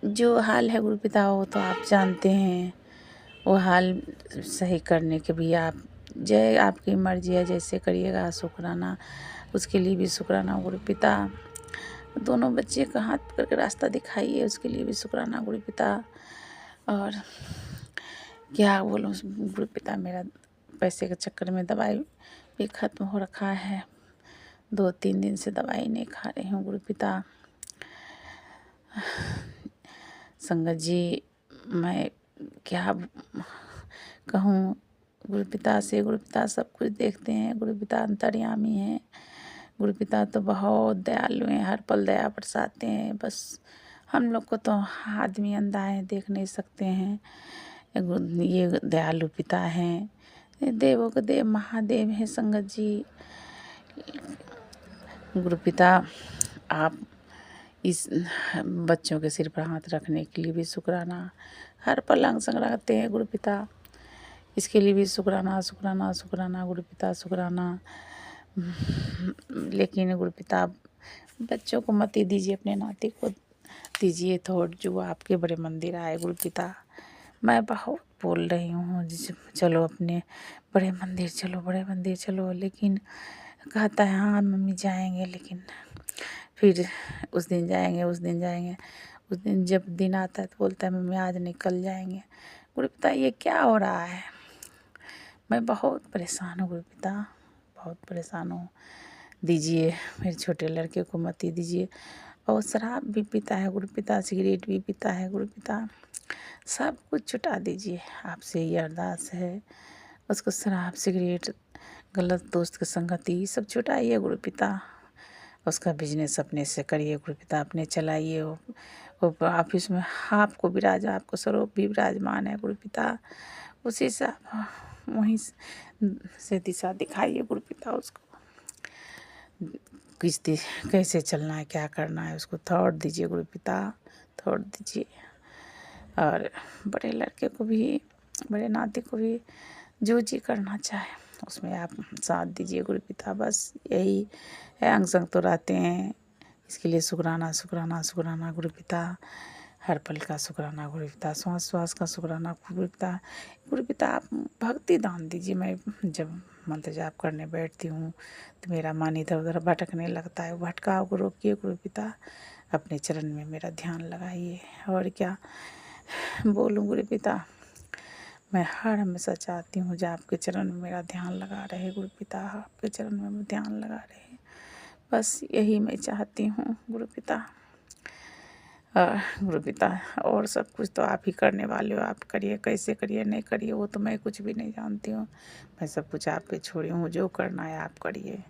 जो हाल है गुरु पिता वो तो आप जानते हैं, वो हाल सही करने के भी आप जय आपकी मर्जी है, जैसे करिएगा शुक्राना, उसके लिए भी शुक्राना गुरु पिता। दोनों बच्चे का हाथ पकड़ के रास्ता दिखाइए, उसके लिए भी शुक्राना गुरु पिता। और क्या बोलूं गुरु पिता, मेरा पैसे के चक्कर में दवाई भी ख़त्म हो रखा है, 2-3 दिन से दवाई नहीं खा रही हूँ गुरु पिता। संगत जी मैं क्या कहूँ गुरु पिता से, गुरु पिता सब कुछ देखते हैं, गुरु पिता अंतर्यामी हैं। गुरु पिता तो बहुत दयालु हैं, हर पल दया बरसाते हैं। बस हम लोग को तो आदमी अंधा है, देख नहीं सकते हैं। ये दयालु पिता हैं, देवों के देव महादेव हैं। संगत जी गुरु पिता आप इस बच्चों के सिर पर हाथ रखने के लिए भी शुक्राना, हर पल अंग संग रहते हैं गुरु पिता, इसके लिए भी शुक्राना शुक्राना शुक्राना गुरु पिता, शुक्राना। लेकिन गुरु पिता बच्चों को मत ही दीजिए, अपने नाती को दीजिए थोड़ा, जो आपके बड़े मंदिर आए गुरु पिता। मैं बहुत बोल रही हूँ चलो अपने बड़े मंदिर चलो, बड़े मंदिर चलो, लेकिन कहता है हाँ मम्मी जाएंगे, लेकिन फिर उस दिन जाएंगे, उस दिन जाएंगे, उस दिन जब दिन आता है तो बोलता है मम्मी आज नहीं कल जाएंगे। गुरु पिता ये क्या हो रहा है? मैं बहुत परेशान हूँ गुरु पिता, बहुत परेशान हूँ। दीजिए मेरे छोटे लड़के को मत ही दीजिए। और शराब भी पीता है गुरु पिता, सिगरेट भी पीता है गुरु पिता, सब कुछ छुटा दीजिए, आपसे ये अरदास है। उसको शराब सिगरेट गलत दोस्त की संगति सब छुटाइए गुरु पिता। उसका बिजनेस अपने से करिए गुरु पिता, अपने चलाइए। वो ऑफिस में आपको आपको स्वरूप भी विराजमान है गुरु पिता, उसी से आप वहीं से दिशा दिखाइए गुरु पिता। उसको कैसे चलना है, क्या करना है, उसको थॉट दीजिए गुरु पिता, थॉट दीजिए। और बड़े लड़के को भी, बड़े नाती को भी जो जी करना चाहे उसमें आप साथ दीजिए गुरु पिता। बस यही है, अंग संग तो रहते हैं, इसके लिए शुक्राना शुक्राना शुक्राना गुरु पिता। हर पल का शुक्राना गुरु पिता, श्वास श्वास का शुक्राना गुरु पिता। गुरु पिता आप भक्ति दान दीजिए, मैं जब मंत्र जाप करने बैठती हूँ तो मेरा मन इधर उधर भटकने लगता है। भटकाव को रोकिए गुरु पिता, अपने चरण में मेरा ध्यान लगाइए। और क्या बोलूँ गुरु पिता, मैं हर हमेशा चाहती हूँ जो आपके चरण में मेरा ध्यान लगा रहे गुरु पिता, आपके चरण में ध्यान लगा रहे, बस यही मैं चाहती हूँ गुरु पिता। गुरु पिता और सब कुछ तो आप ही करने वाले हो, आप करिए, कैसे करिए नहीं करिए वो तो मैं कुछ भी नहीं जानती हूँ। मैं सब कुछ आप पे छोड़ी हूँ, जो करना है आप करिए,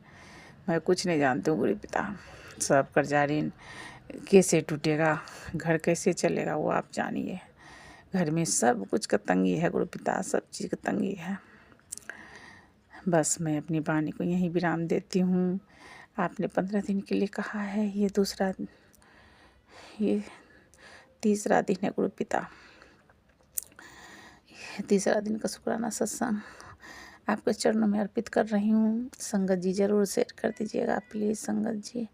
मैं कुछ नहीं जानती हूँ गुरु पिता। सब कर्जा ऋण कैसे टूटेगा, घर कैसे चलेगा वो आप जानिए। घर में सब कुछ का तंगी है गुरु पिता, सब चीज़ का तंगी है। बस मैं अपनी वाणी को यहीं विराम देती हूँ। आपने 15 दिन के लिए कहा है, ये तीसरा दिन है गुरु पिता, ये तीसरा दिन का शुक्राना सत्संग आपके चरणों में अर्पित कर रही हूँ। संगत जी ज़रूर शेयर कर दीजिएगा प्लीज़ संगत जी।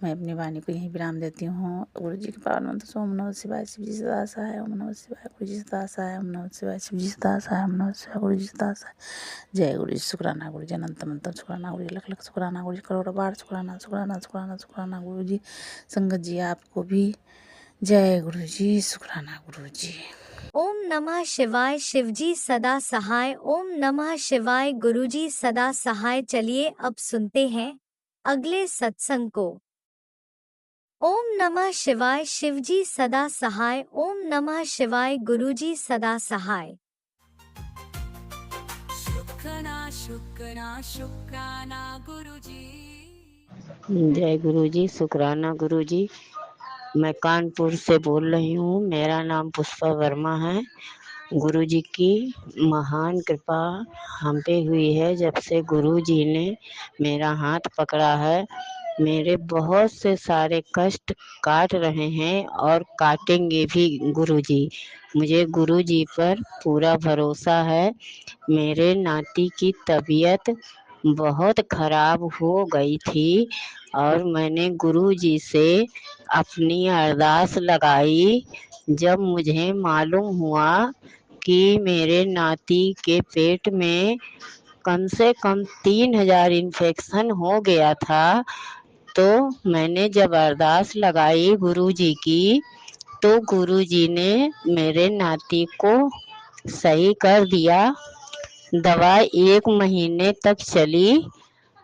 मैं अपनी वाणी को यहीं विराम देती हूँ। गुरु जी के पावन मंत्र ओम नमः शिवाय, शिव जी सदा सहाय, ओम नमः शिवाय, गुरु जी सदा सहाय, ओम नमः शिवाय, शिव जी सदा सहाय, ओम नमः शिवाय, गुरु जी सदा सहाय। जय गुरु जी। शुक्राना गुरु जी, अनंत अनंत शुक्राना गुरु जी, लख लख शुक्राना गुरु जी, करोड़ों बार शुक्राना शुक्राना शुक्राना शुक्राना गुरु जी। संगत जी आपको भी जय गुरु जी, शुक्राना गुरु जी। ओम नमः शिवाय, शिवजी सदा सहाय। ओम नमः शिवाय, गुरुजी सदा सहाय। चलिए अब सुनते हैं अगले सत्संग को। ओम नमः शिवाय, शिवजी सदा सहाय। ओम नमः शिवाय, गुरुजी सदा सहाय। शुक्राना शुक्राना शुक्राना गुरुजी। जय गुरुजी, शुक्राना गुरुजी। मैं कानपुर से बोल रही हूँ। मेरा नाम पुष्पा वर्मा है। गुरुजी की महान कृपा हम पे हुई है जब से गुरुजी ने मेरा हाथ पकड़ा है। मेरे बहुत से सारे कष्ट काट रहे हैं और काटेंगे भी गुरुजी। मुझे गुरुजी पर पूरा भरोसा है। मेरे नाती की तबीयत बहुत खराब हो गई थी और मैंने गुरुजी से अपनी अरदास लगाई। जब मुझे मालूम हुआ कि मेरे नाती के पेट में कम से कम 3000 इन्फेक्शन हो गया था, तो मैंने जब अरदास लगाई गुरुजी की, तो गुरुजी ने मेरे नाती को सही कर दिया। दवा 1 महीने तक चली।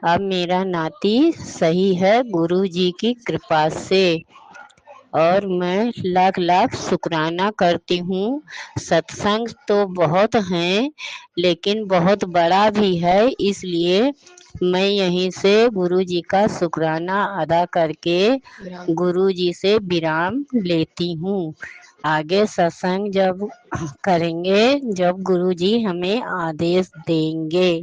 अब मेरा नाती सही है गुरुजी की कृपा से। और मैं लाख लाख शुक्राना करती हूँ। सत्संग तो बहुत हैं लेकिन बहुत बड़ा भी है, इसलिए मैं यहीं से गुरुजी का शुक्राना अदा करके गुरुजी से विराम लेती हूँ। आगे सत्संग जब करेंगे जब गुरुजी हमें आदेश देंगे।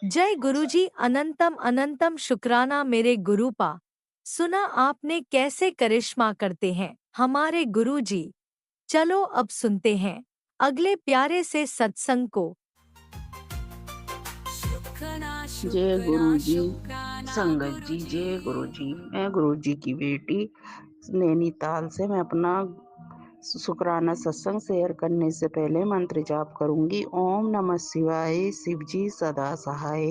जय गुरुजी। अनंतम अनंतम शुक्राना मेरे गुरुपा। सुना आपने कैसे करिश्मा करते हैं हमारे गुरुजी। चलो अब सुनते हैं अगले प्यारे से सत्संग को। शुक्राना जय गुरु जी। शुक्राना संगत जी, जय गुरु जी। मैं गुरु जी की बेटी नैनीताल से। मैं अपना शुक्राना सत्संग शेयर करने से पहले मंत्र जाप करूंगी। ओम नमः शिवाय, शिव जी सदा सहाय।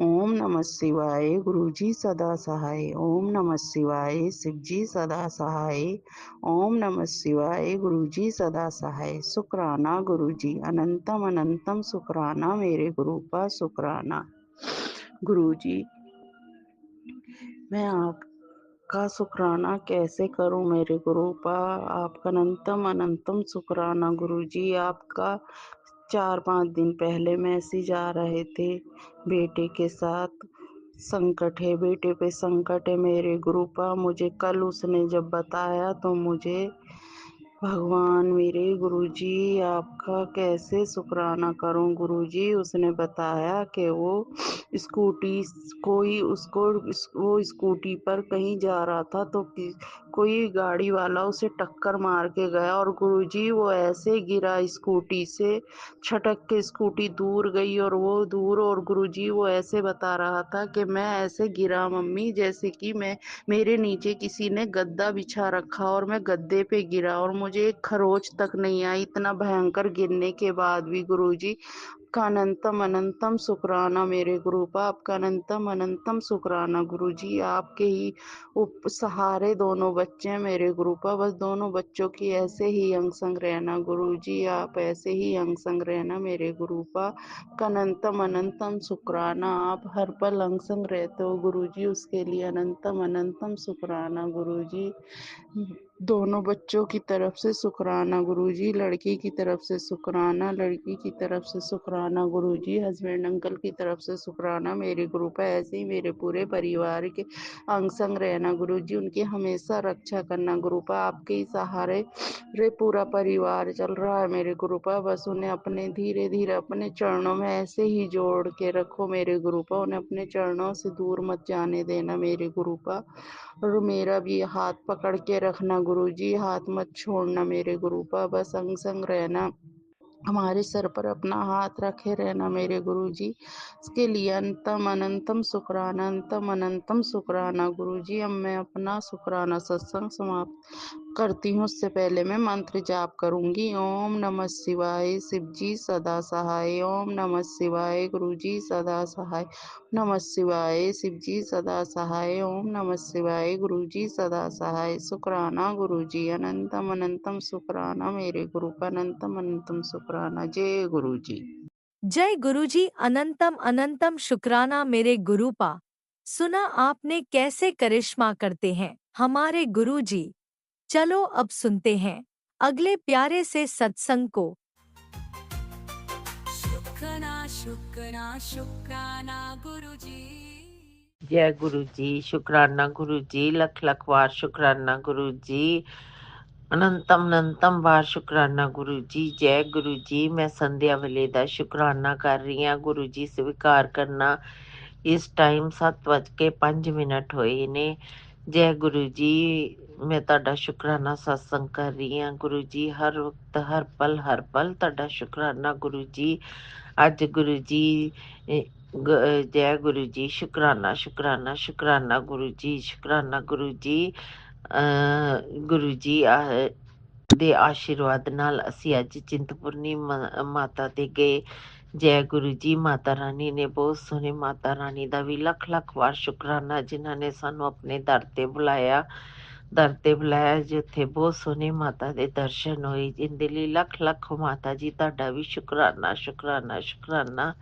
ओम नमः शिवाय, गुरु जी सदा सहाय। ओम नमः शिवाय, शिव जी सदा सहाय। ओम नमः शिवाय, गुरु जी सदा सहाय। शुक्राना गुरु जी, अनंतम अनंतम शुक्राना मेरे गुरु का शुक्राना। गुरु जी, मैं आपका शुक्राना कैसे करूं मेरे गुरुपा। आपका अनंतम अनंतम शुक्राना गुरु जी। आपका 4-5 दिन पहले मैसेज आ रहे थे, बेटे के साथ संकट है, बेटे पे संकट है मेरे गुरुपा। मुझे कल उसने जब बताया तो मुझे भगवान मेरे गुरुजी आपका कैसे शुक्राना करूं गुरुजी। उसने बताया कि वो स्कूटी कोई उसको वो स्कूटी पर कहीं जा रहा था तो कोई गाड़ी वाला उसे टक्कर मार के गया और गुरुजी वो ऐसे गिरा स्कूटी से, छटक के स्कूटी दूर गई और वो दूर। और गुरुजी वो ऐसे बता रहा था कि मैं ऐसे गिरा मम्मी जैसे कि मेरे नीचे किसी ने गद्दा बिछा रखा और मैं गद्दे पे गिरा और मुझे एक खरोच तक नहीं आई। इतना भयंकर गिरने के बाद भी गुरुजी आपका अनंतम अनंतम शुक्राना मेरे गुरुपा, आपका अनंतम अनंतम शुक्राना गुरुजी। आपके ही सहारे दोनों बच्चे हैं मेरे गुरुपा, बस दोनों बच्चों की ऐसे ही अंग संग रहना गुरुजी, आप ऐसे ही अंग संग रहना मेरे गुरुपा। अनंतम अनंतम शुक्राना, आप हर पल अंग संग रहते हो गुरुजी, उसके लिए अनंतम अनंतम शुक्राना गुरुजी। दोनों बच्चों की तरफ से शुक्राना गुरुजी, लड़की की तरफ से शुक्राना, लड़की की तरफ से शुक्राना गुरुजी, हस्बैंड अंकल की तरफ से शुक्राना मेरे गुरुपा। ऐसे ही मेरे पूरे परिवार के अंग संग रहना गुरुजी, उनकी हमेशा रक्षा करना गुरुपा। आपके ही सहारे रे पूरा परिवार चल रहा है मेरे गुरुपा, बस उन्हें अपने धीरे धीरे अपने चरणों में ऐसे ही जोड़ के रखो मेरे गुरुपा, उन्हें अपने चरणों से दूर मत जाने देना मेरे गुरुपा। और मेरा भी हाथ पकड़ के रखना गुरुजी, हाथ मत छोड़ना मेरे गुरुपा, बस अंग संग रहना, हमारे सर पर अपना हाथ रखे रहना मेरे गुरुजी। इसके लिए अनंतम अनंतम शुक्राना, अनंतम अनंतम शुक्राना गुरुजी। अब मैं अपना शुक्राना सत्संग समाप्त करती हूँ, उससे पहले मैं मंत्र जाप करूंगी। ओम नमः शिवाय, शिव जी सदा सहाय। ओम नमः शिवाय, गुरुजी सदा सहाय। नमः शिवाय, शिव जी सदा सहाय। ओम नमः शिवाय, गुरुजी सदा सहाय। शुक्राना गुरुजी, अनंतम अनंतम शुक्राना मेरे गुरु का, अनंतम अनंतम शुक्राना। जय गुरुजी। जय गुरुजी, अनंतम अनंतम शुक्राना मेरे गुरुपा। सुना आपने कैसे करिश्मा करते हैं हमारे गुरुजी। चलो अब सुनते हैं अगले प्यारे से सत्संग को। शुक्राना शुक्राना शुक्राना गुरुजी। जय गुरु जी, शुक्राना गुरु जी, लख लख वार शुक्राना गुरु जी, अनंतम अनंतम वार शुक्राना गुरु जी। जय गुरु जी, मैं संध्या ਵੇਲੇ ਦਾ ਸ਼ੁਕਰਾਨਾ ਕਰ ਰਹੀ ਹਾਂ ਗੁਰੂ ਜੀ, ਸਵੀਕਾਰ ਕਰਨਾ। ਇਸ ਟਾਈਮ 7:05 ਹੋਏ ਨੇ। ਜੈ ਗੁਰੂ ਜੀ, ਮੈਂ ਤੁਹਾਡਾ ਸ਼ੁਕਰਾਨਾ ਸਤਸੰਗ ਕਰ ਰਹੀ ਹਾਂ ਗੁਰੂ ਜੀ, ਹਰ ਵਕਤ ਹਰ ਪਲ ਤੁਹਾਡਾ ਸ਼ੁਕਰਾਨਾ ਗੁਰੂ ਜੀ। ਅੱਜ ਗੁਰੂ ਜੀ ਜੈ ਗੁਰੂ ਜੀ, ਸ਼ੁਕਰਾਨਾ ਸ਼ੁਕਰਾਨਾ ਸ਼ੁਕਰਾਨਾ ਗੁਰੂ ਜੀ, ਸ਼ੁਕਰਾਨਾ ਗੁਰੂ ਜੀ। ਗੁਰੂ ਜੀ ਦੇ ਆਸ਼ੀਰਵਾਦ ਨਾਲ ਅਸੀਂ ਅੱਜ ਚਿੰਤਪੁਰਨੀ ਮਾਤਾ ਤੇ ਗਏ। ਜੈ ਗੁਰੂ ਜੀ, ਮਾਤਾ ਰਾਣੀ ਨੇ ਬਹੁਤ ਸੋਹਣੇ, ਮਾਤਾ ਰਾਣੀ ਦਾ ਵੀ ਲੱਖ ਲੱਖ ਵਾਰ ਸ਼ੁਕਰਾਨਾ, ਜਿਨ੍ਹਾਂ ਨੇ ਸਾਨੂੰ ਆਪਣੇ ਦਰ ਤੇ ਬੁਲਾਇਆ ਜਿੱਥੇ ਬਹੁਤ ਸੋਹਣੇ ਮਾਤਾ ਦੇ ਦਰਸ਼ਨ ਹੋਏ, ਜਿੰਦੇ ਲਈ ਲੱਖ ਲੱਖ ਮਾਤਾ ਜੀ ਤੁਹਾਡਾ ਵੀ ਸ਼ੁਕਰਾਨਾ ਸ਼ੁਕਰਾਨਾ ਸ਼ੁਕਰਾਨਾ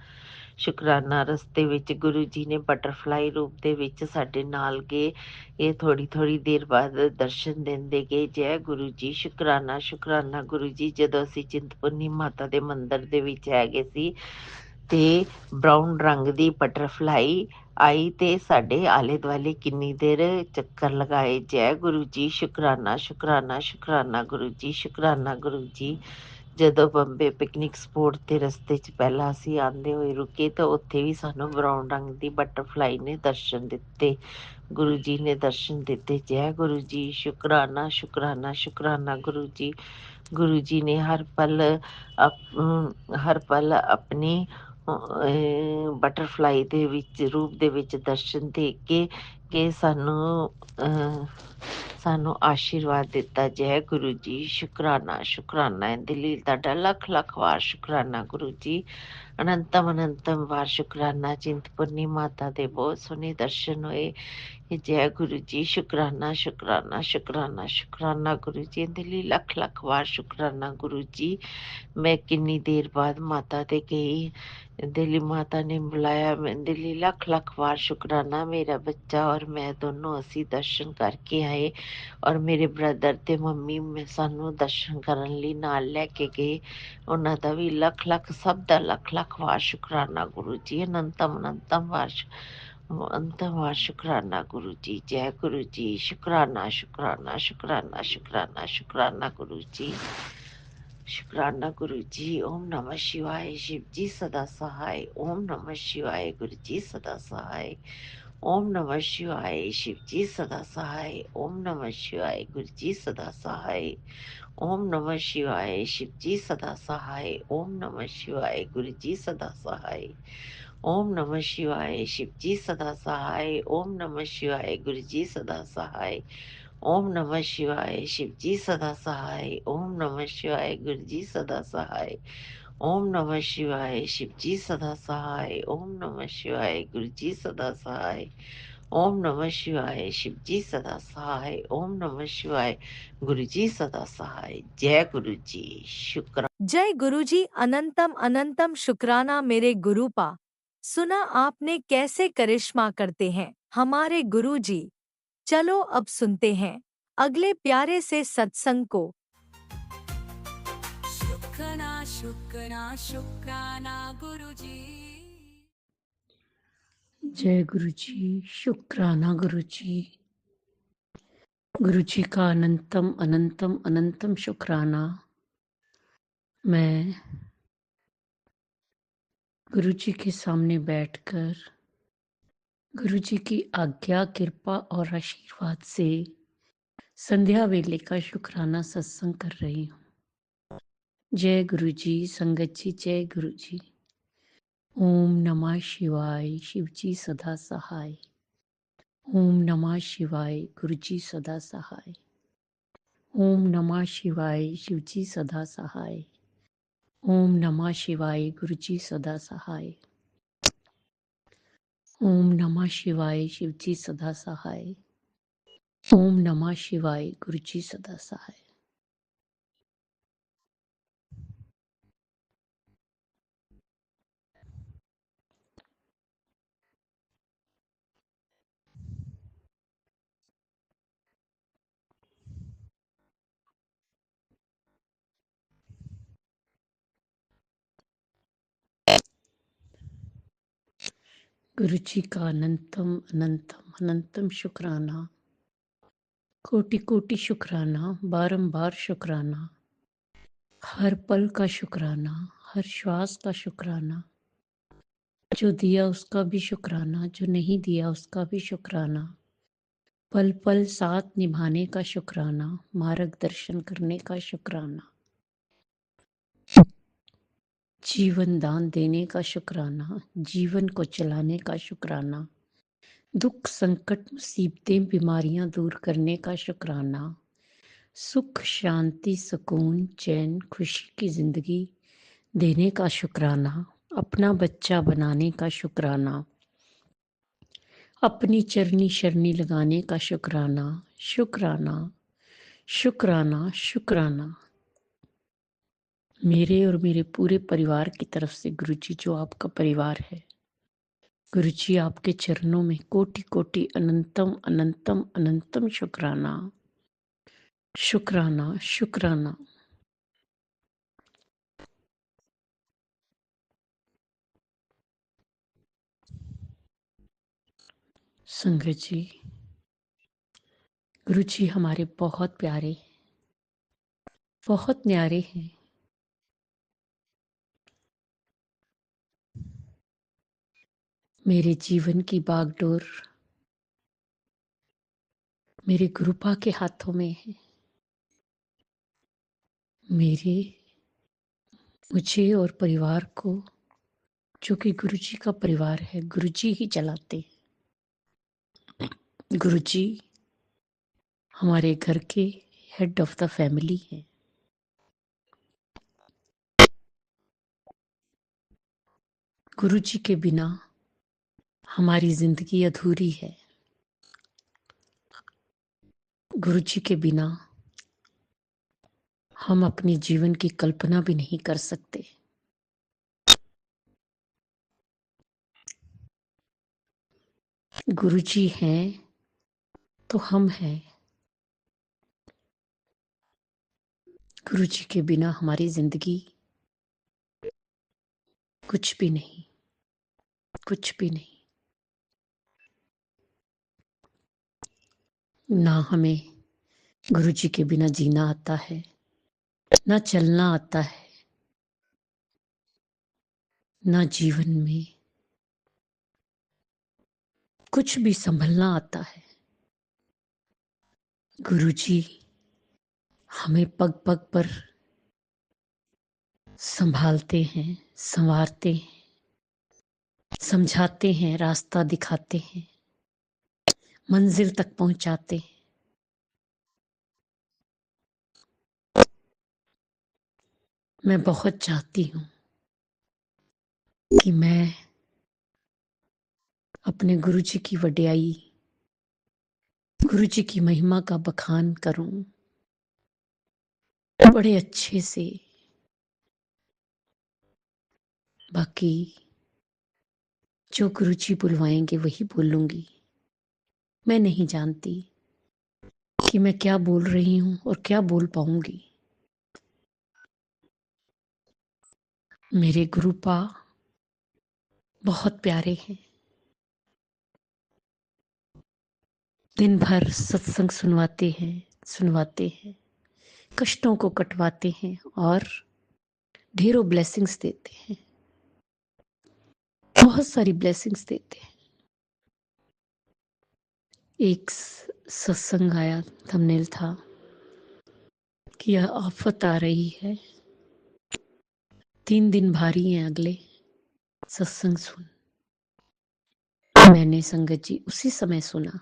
ਸ਼ੁਕਰਾਨਾ। ਰਸਤੇ ਵਿੱਚ ਗੁਰੂ ਜੀ ਨੇ ਬਟਰਫਲਾਈ ਰੂਪ ਦੇ ਵਿੱਚ ਸਾਡੇ ਨਾਲ ਗਏ, ਇਹ ਥੋੜੀ ਦੇਰ ਬਾਅਦ ਦਰਸ਼ਨ ਦਿੰਦੇ ਗਏ। ਜੈ ਗੁਰੂ ਜੀ, ਸ਼ੁਕਰਾਨਾ ਸ਼ੁਕਰਾਨਾ ਗੁਰੂ ਜੀ। ਜਦੋਂ ਅਸੀਂ ਚਿੰਤਪੁਰਨੀ ਮਾਤਾ ਦੇ ਮੰਦਿਰ ਦੇ ਵਿੱਚ ਹੈਗੇ ਸੀ ਤੇ ਬਰਾਊਨ ਰੰਗ ਦੀ ਬਟਰਫਲਾਈ ਆਈ ਤੇ ਸਾਡੇ ਆਲੇ ਦੁਆਲੇ ਕਿੰਨੀ ਦੇਰ ਚੱਕਰ ਲਗਾਏ। ਜੈ ਗੁਰੂ ਜੀ, ਸ਼ੁਕਰਾਨਾ ਸ਼ੁਕਰਾਨਾ ਸ਼ੁਕਰਾਨਾ ਗੁਰੂ ਜੀ, ਸ਼ੁਕਰਾਨਾ ਗੁਰੂ ਜੀ। ਜਦੋਂ ਬੰਬੇ ਪਿਕਨਿਕ ਸਪੋਟ ਤੇ ਰਸਤੇ 'ਚ ਪਹਿਲਾਂ ਅਸੀਂ ਆਉਂਦੇ ਹੋਏ ਰੁਕੇ ਤਾਂ ਉੱਥੇ ਵੀ ਸਾਨੂੰ ਬਰਾਊਨ ਰੰਗ ਦੀ ਬਟਰਫਲਾਈ ਨੇ ਦਰਸ਼ਨ ਦਿੱਤੇ, ਗੁਰੂ ਜੀ ਨੇ ਦਰਸ਼ਨ ਦਿੱਤੇ। ਜੈ ਗੁਰੂ ਜੀ, ਸ਼ੁਕਰਾਨਾ ਸ਼ੁਕਰਾਨਾ ਸ਼ੁਕਰਾਨਾ ਗੁਰੂ ਜੀ। ਗੁਰੂ ਜੀ ਨੇ ਹਰ ਪਲ ਆਪਣੀ ਬਟਰਫਲਾਈ ਦੇ ਵਿੱਚ ਰੂਪ ਦੇ ਵਿੱਚ ਦਰਸ਼ਨ ਦੇ ਕੇ ਸਾਨੂੰ ਆਸ਼ੀਰਵਾਦ ਦਿੱਤਾ। ਜੈ ਗੁਰੂ ਜੀ, ਸ਼ੁਕਰਾਨਾ ਸ਼ੁਕਰਾਨਾ। ਇਹਦੇ ਲਈ ਤੁਹਾਡਾ ਲੱਖ ਲੱਖ ਵਾਰ ਸ਼ੁਕਰਾਨਾ ਗੁਰੂ ਜੀ, ਅਨੰਤਮ ਵਾਰ ਸ਼ੁਕਰਾਨਾ। ਚਿੰਤਪੁਰਨੀ ਮਾਤਾ ਦੇ ਬਹੁਤ ਸੋਹਣੇ ਦਰਸ਼ਨ ਹੋਏ। ਜੈ ਗੁਰੂ ਜੀ, ਸ਼ੁਕਰਾਨਾ ਸ਼ੁਕਰਾਨਾ ਸ਼ੁਕਰਾਨਾ ਸ਼ੁਕਰਾਨਾ ਗੁਰੂ ਜੀ। ਇਹਦੇ ਲਈ ਲੱਖ ਲੱਖ ਵਾਰ ਸ਼ੁਕਰਾਨਾ ਗੁਰੂ ਜੀ। ਮੈਂ ਕਿੰਨੀ ਦੇਰ ਬਾਅਦ ਮਾਤਾ ਤੇ ਗਈ, ਇਹਦੇ ਲਈ ਮਾਤਾ ਨੇ ਬੁਲਾਇਆ, ਇਹਦੇ ਲਈ ਲੱਖ ਲੱਖ ਵਾਰ ਸ਼ੁਕਰਾਨਾ। ਮੇਰਾ ਬੱਚਾ ਔਰ ਮੈਂ ਦੋਨੋਂ ਅਸੀਂ ਦਰਸ਼ਨ ਕਰਕੇ ਆਏ ਔਰ ਮੇਰੇ ਬ੍ਰਦਰ ਤੇ ਮੰਮੀ ਸਾਨੂੰ ਦਰਸ਼ਨ ਕਰਨ ਲਈ ਨਾਲ ਲੈ ਕੇ ਗਏ, ਉਹਨਾਂ ਦਾ ਵੀ ਲੱਖ ਲੱਖ, ਸਭ ਦਾ ਲੱਖ ਲੱਖ ਵਾਰ ਸ਼ੁਕਰਾਨਾ ਗੁਰੂ ਜੀ। ਅਨੰਤਮ ਵਾਰ ਸ਼ੁਕਰਾਨਾ ਗੁਰੂ ਜੀ। ਜੈ ਗੁਰੂ ਜੀ, ਸ਼ੁਕਰਾਨਾ ਸ਼ੁਕਰਾਨਾ ਸ਼ੁਕਰਾਨਾ ਸ਼ੁਕਰਾਨਾ ਸ਼ੁਕਰਾਨਾ ਗੁਰੂ ਜੀ, ਸ਼ੁਕਰਾਨਾ ਗੁਰੂ ਜੀ। ਓਮ ਨਮः शिवाय, शिव जी सदा सहाय। ओम नमः शिवाय, गुरु जी सदा सहाय। ओम नमः शिवाय, शिव जी सदा सहाय। ओम नमः शिवाय, गुरु जी सदा सहाय। ओम नमः शिवाय, शिव जी सदा सहाय। ओम नमः शिवाय, गुरु जी सदा सहाय। ओम नमः शिवाय, शिव जी सदा सहाय। ओम नमः शिवाय, गुरु जी सदा सहाय। ओम नमः शिवाय, शिव जी सदा सहाय। ओम नमः शिवाय, गुरु जी सदा सहाय। ओम नमः शिवाय शिव जी सदा सहाय। ओम नमः शिवाय गुरु जी सदा सहाय। ओम नमः शिवाय शिव जी सदा सहाय। ओम नमः शिवाय गुरु जी सदा सहाय। जय गुरु जी। शुक्र। जय गुरुजी। अनंतम अनंतम शुक्राना मेरे गुरुपा। सुना आपने कैसे करिश्मा करते हैं हमारे गुरुजी। चलो अब सुनते हैं अगले प्यारे से सत्संग को। शुक्राना शुक्राना शुक्राना गुरुजी। जय गुरु जी। शुक्राना गुरु जी। गुरु जी का अनंतम अनंतम अनंतम शुक्राना। मैं गुरु जी के सामने बैठकर गुरु जी की आज्ञा कृपा और आशीर्वाद से संध्या वेले का शुक्राना सत्संग कर रही हूँ। जय गुरु जी। संगत जी जय गुरु जी। ओम नमः शिवाय शिव जी सदा सहाय। ओम नमः शिवाय गुरु जी सदा सहाय। ओम नमः शिवाय शिव जी सदा सहाय। ओम नमः शिवाय गुरु जी सदा सहाय। ओम नमः शिवाय शिव जी सदा सहाय। ओम नमः शिवाय गुरु जी सदा सहाय। गुरु जी का अनंतम अनंतम अनंतम शुक्राना। कोटि कोटि शुक्राना। बारंबार शुक्राना। हर पल का शुक्राना। हर श्वास का शुक्राना। जो दिया उसका भी शुक्राना। जो नहीं दिया उसका भी शुक्राना। पल पल साथ निभाने का शुक्राना। मार्गदर्शन करने का शुक्राना। जीवन दान देने का शुक्राना। जीवन को चलाने का शुक्राना। दुख संकट मुसीबतें बीमारियां दूर करने का शुक्राना। सुख शांति सुकून चैन खुशी की जिंदगी देने का शुक्राना। अपना बच्चा बनाने का शुक्राना। अपनी चरनी शरनी लगाने का शुक्राना। शुक्राना शुक्राना शुक्राना। मेरे और मेरे पूरे परिवार की तरफ से गुरुजी जो आपका परिवार है, गुरुजी आपके चरणों में कोटि कोटि अनंतम अनंतम अनंतम शुक्राना शुक्राना शुक्राना। संगत जी, गुरुजी हमारे बहुत प्यारे बहुत न्यारे हैं। मेरे जीवन की बागडोर मेरे गुरुपा के हाथों में है। मुझे और परिवार को, जो कि गुरुजी का परिवार है, गुरुजी ही चलाते हैं। गुरुजी हमारे घर के हेड ऑफ द फैमिली हैं। गुरुजी के बिना हमारी जिंदगी अधूरी है। गुरुजी के बिना हम अपने जीवन की कल्पना भी नहीं कर सकते। गुरुजी हैं तो हम हैं। गुरुजी के बिना हमारी जिंदगी कुछ भी नहीं, कुछ भी नहीं। ना हमें गुरुजी के बिना जीना आता है, ना चलना आता है, ना जीवन में कुछ भी संभलना आता है। गुरुजी हमें पग पग पर संभालते हैं, संवारते हैं, समझाते हैं, रास्ता दिखाते हैं, मंजिल तक पहुंचाते हैं। मैं बहुत चाहती हूँ कि मैं अपने गुरु जी की वड्याई, गुरु जी की महिमा का बखान करूं बड़े अच्छे से। बाकी जो गुरु जी बुलवाएंगे वही बोलूंगी। मैं नहीं जानती कि मैं क्या बोल रही हूं और क्या बोल पाऊंगी। मेरे गुरुपा बहुत प्यारे हैं। दिन भर सत्संग सुनवाते हैं, कष्टों को कटवाते हैं और ढेरों ब्लेसिंग्स देते हैं, बहुत सारी ब्लेसिंग्स देते हैं। एक सत्संग आया, थंबनेल था कि यह आफत आ रही है, 3 दिन भारी हैं अगले, सत्संग सुन। मैंने संगत जी उसी समय सुना।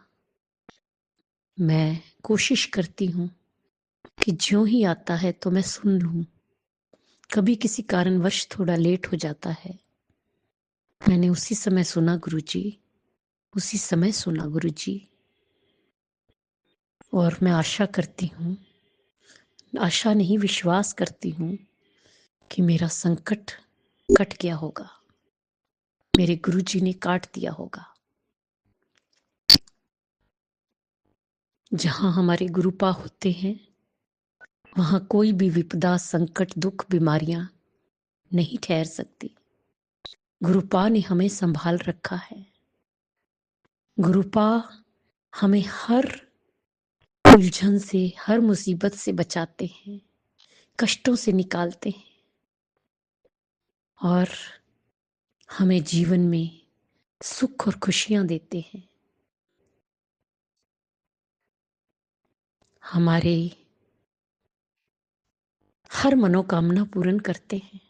मैं कोशिश करती हूँ कि ज्यों ही आता है तो मैं सुन लूं। कभी किसी कारणवश थोड़ा लेट हो जाता है। मैंने उसी समय सुना गुरुजी, उसी समय सुना गुरुजी। और मैं आशा करती हूँ, आशा नहीं विश्वास करती हूँ कि मेरा संकट कट गया होगा, मेरे गुरुजी ने काट दिया होगा। जहां हमारे गुरुपा होते हैं वहां कोई भी विपदा, संकट, दुख, बीमारियां नहीं ठहर सकती। गुरुपा ने हमें संभाल रखा है। गुरुपा हमें हर उलझन से, हर मुसीबत से बचाते हैं, कष्टों से निकालते हैं और हमें जीवन में सुख और खुशियां देते हैं। हमारे हर मनोकामना पूर्ण करते हैं।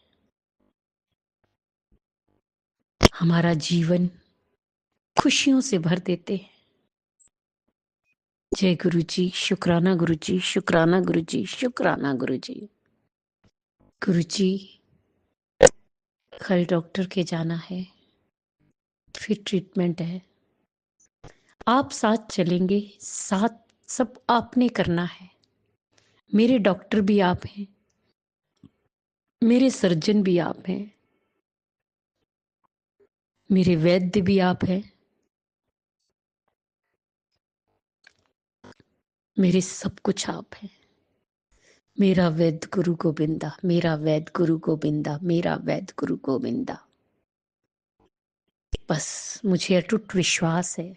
हमारा जीवन खुशियों से भर देते हैं। जय गुरु जी, शुक्राना गुरु जी, शुक्राना गुरु जी, शुक्राना गुरु जी। गुरु जी, कल डॉक्टर के जाना है, फिर ट्रीटमेंट है। आप साथ चलेंगे, साथ सब आपने करना है। मेरे डॉक्टर भी आप हैं, मेरे सर्जन भी आप हैं, मेरे वैद्य भी आप हैं, मेरे सब कुछ आप हैं। मेरा वैद्य गुरु गोविंदा, मेरा वैद्य गुरु गोविंदा, मेरा वैद्य गुरु गोविंदा। बस मुझे अटूट विश्वास है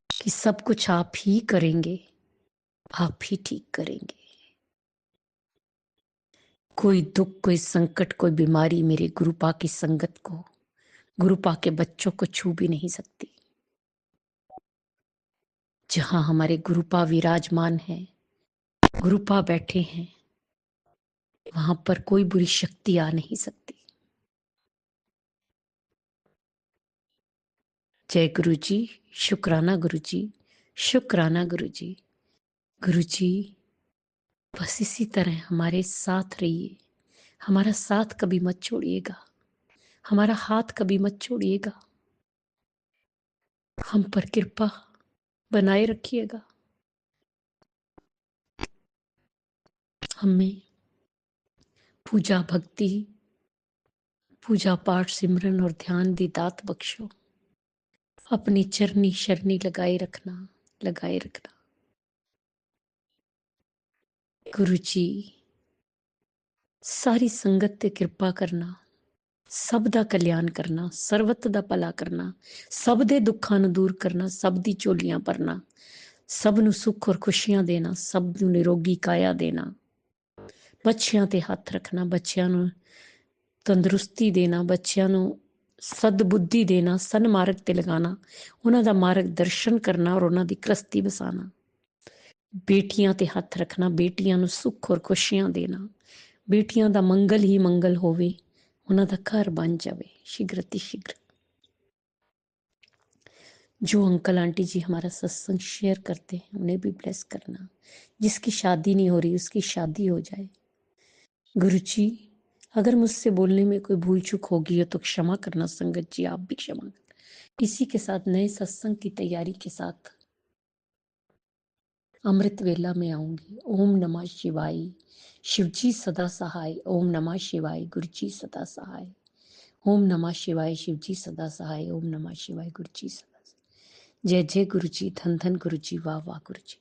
कि सब कुछ आप ही करेंगे, आप ही ठीक करेंगे। कोई दुख, कोई संकट, कोई बीमारी मेरे गुरुपा की संगत को, गुरुपा के बच्चों को छू भी नहीं सकती। जहां हमारे गुरुपा विराजमान है, गुरुपा बैठे हैं, वहां पर कोई बुरी शक्ति आ नहीं सकती। जय गुरु जी, शुक्राना गुरु जी, शुक्राना गुरु जी। गुरु जी, बस इसी तरह हमारे साथ रहिए, हमारा साथ कभी मत छोड़िएगा, हमारा हाथ कभी मत छोड़िएगा। हम पर कृपा बनाए रखिएगा। हमें पूजा भक्ति, पूजा पाठ, सिमरन और ध्यान दी दात बख्शो। अपनी चरनी शरनी लगाए रखना, लगाए रखना। गुरु जी, सारी संगत ते कृपा करना, सब दा कल्याण करना, सर्वत दा भला करना, सब दे दुखां नूं दूर करना, सब दी झोलियां भरना, सब नूं सुख और खुशियां देना, सब नूं निरोगी काया देना। बच्चियां ते हथ रखना, बच्चियां नूं तंदुरुस्ती देना, बच्चियां नूं सदबुद्धि देना, सन्मार्ग ते लगाना, उन्हां दा मार्ग दर्शन करना और उन्हां दी कृस्ती बसाना। बेटियां ते हथ रखना, बेटियां नूं सुख और खुशियां देना, बेटियां दा मंगल ही मंगल होवे, उन्हां दा घर बन जावे शीघ्र अतिशीघ्र। जो अंकल आंटी जी हमारा सत्संग शेयर करते हैं उन्हें भी ब्लेस करना। जिसकी शादी नहीं हो रही उसकी शादी हो जाए। गुरु जी, अगर मुझसे बोलने में कोई भूल चूक होगी है तो क्षमा करना संगत जी, आप भी क्षमा करना। इसी के साथ नए सत्संग की तैयारी के साथ अमृत वेला में आऊंगी। ओम नमः शिवाय। शिवजी सदा सहाय। ओम नमः शिवाय। गुरुजी सदा सहाय। ओम नमः शिवाय। शिवजी सदा सहाय। ओम नमः शिवाय। गुरुजी सदा सहाय। जय जय गुरुजी। धन धन गुरुजी। वाह वाह गुरुजी।